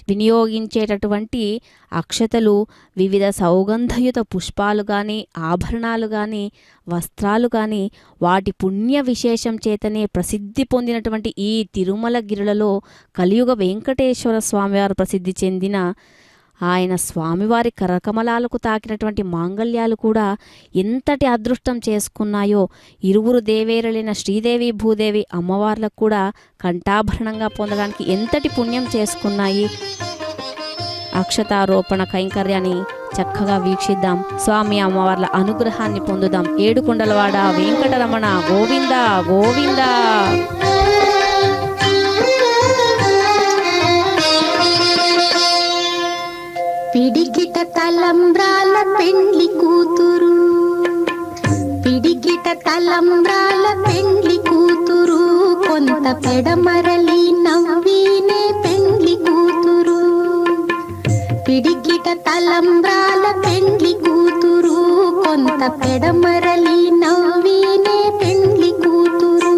Speaker 3: వినియోగించేటటువంటి అక్షతలు, వివిధ సౌగంధయుత పుష్పాలు కానీ, ఆభరణాలు కానీ, వస్త్రాలు కానీ, వాటి పుణ్య విశేషం చేతనే ప్రసిద్ధి పొందినటువంటి ఈ తిరుమల గిరులలో కలియుగ వెంకటేశ్వర స్వామివారు ప్రసిద్ధి చెందిన ఆయన స్వామివారి కరకమలాలకు తాకినటువంటి మాంగళ్యాలు కూడా ఎంతటి అదృష్టం చేసుకున్నాయో, ఇరువురు దేవేరులైన శ్రీదేవి భూదేవి అమ్మవార్లకు కూడా కంఠాభరణంగా పొందడానికి ఎంతటి పుణ్యం చేసుకున్నాయి. అక్షతారోపణ కైంకర్యాన్ని చక్కగా వీక్షిద్దాం. స్వామి అమ్మవార్ల అనుగ్రహాన్ని పొందుదాం. ఏడుకొండలవాడ వెంకటరమణ గోవింద గోవింద.
Speaker 5: పిడికిట తలంబ్రాల పెండ్లి కూతురు, పిడికిట తలంబ్రాల పెండ్లి కూతురు, కొంత పెడమరలి నవ్వినే పెండ్లి కూతురు. పిడికిట తలంబ్రాల పెండ్లి కూతురు, కొంత పెడమరలి నవ్వినే పెండ్లి కూతురు.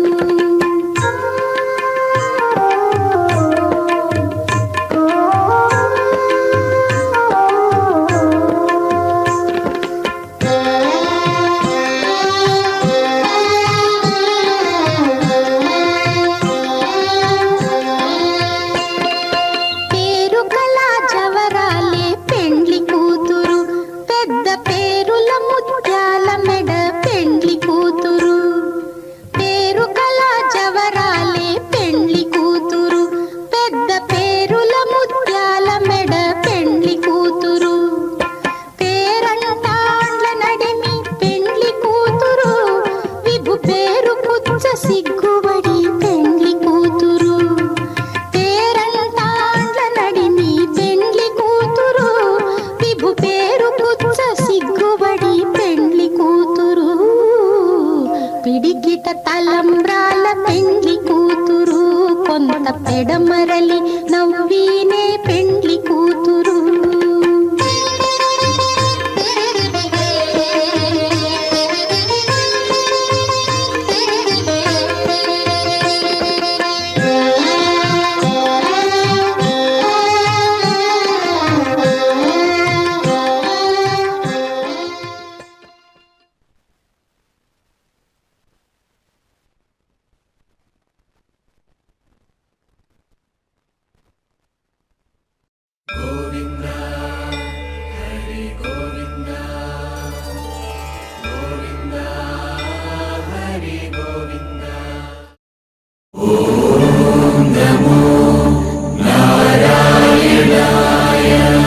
Speaker 5: తలంబ్రాల పెండ్లి కూతురు, కొంత పెడమరలి నవ్వినే పెండ్లి కూతురు.
Speaker 1: జయ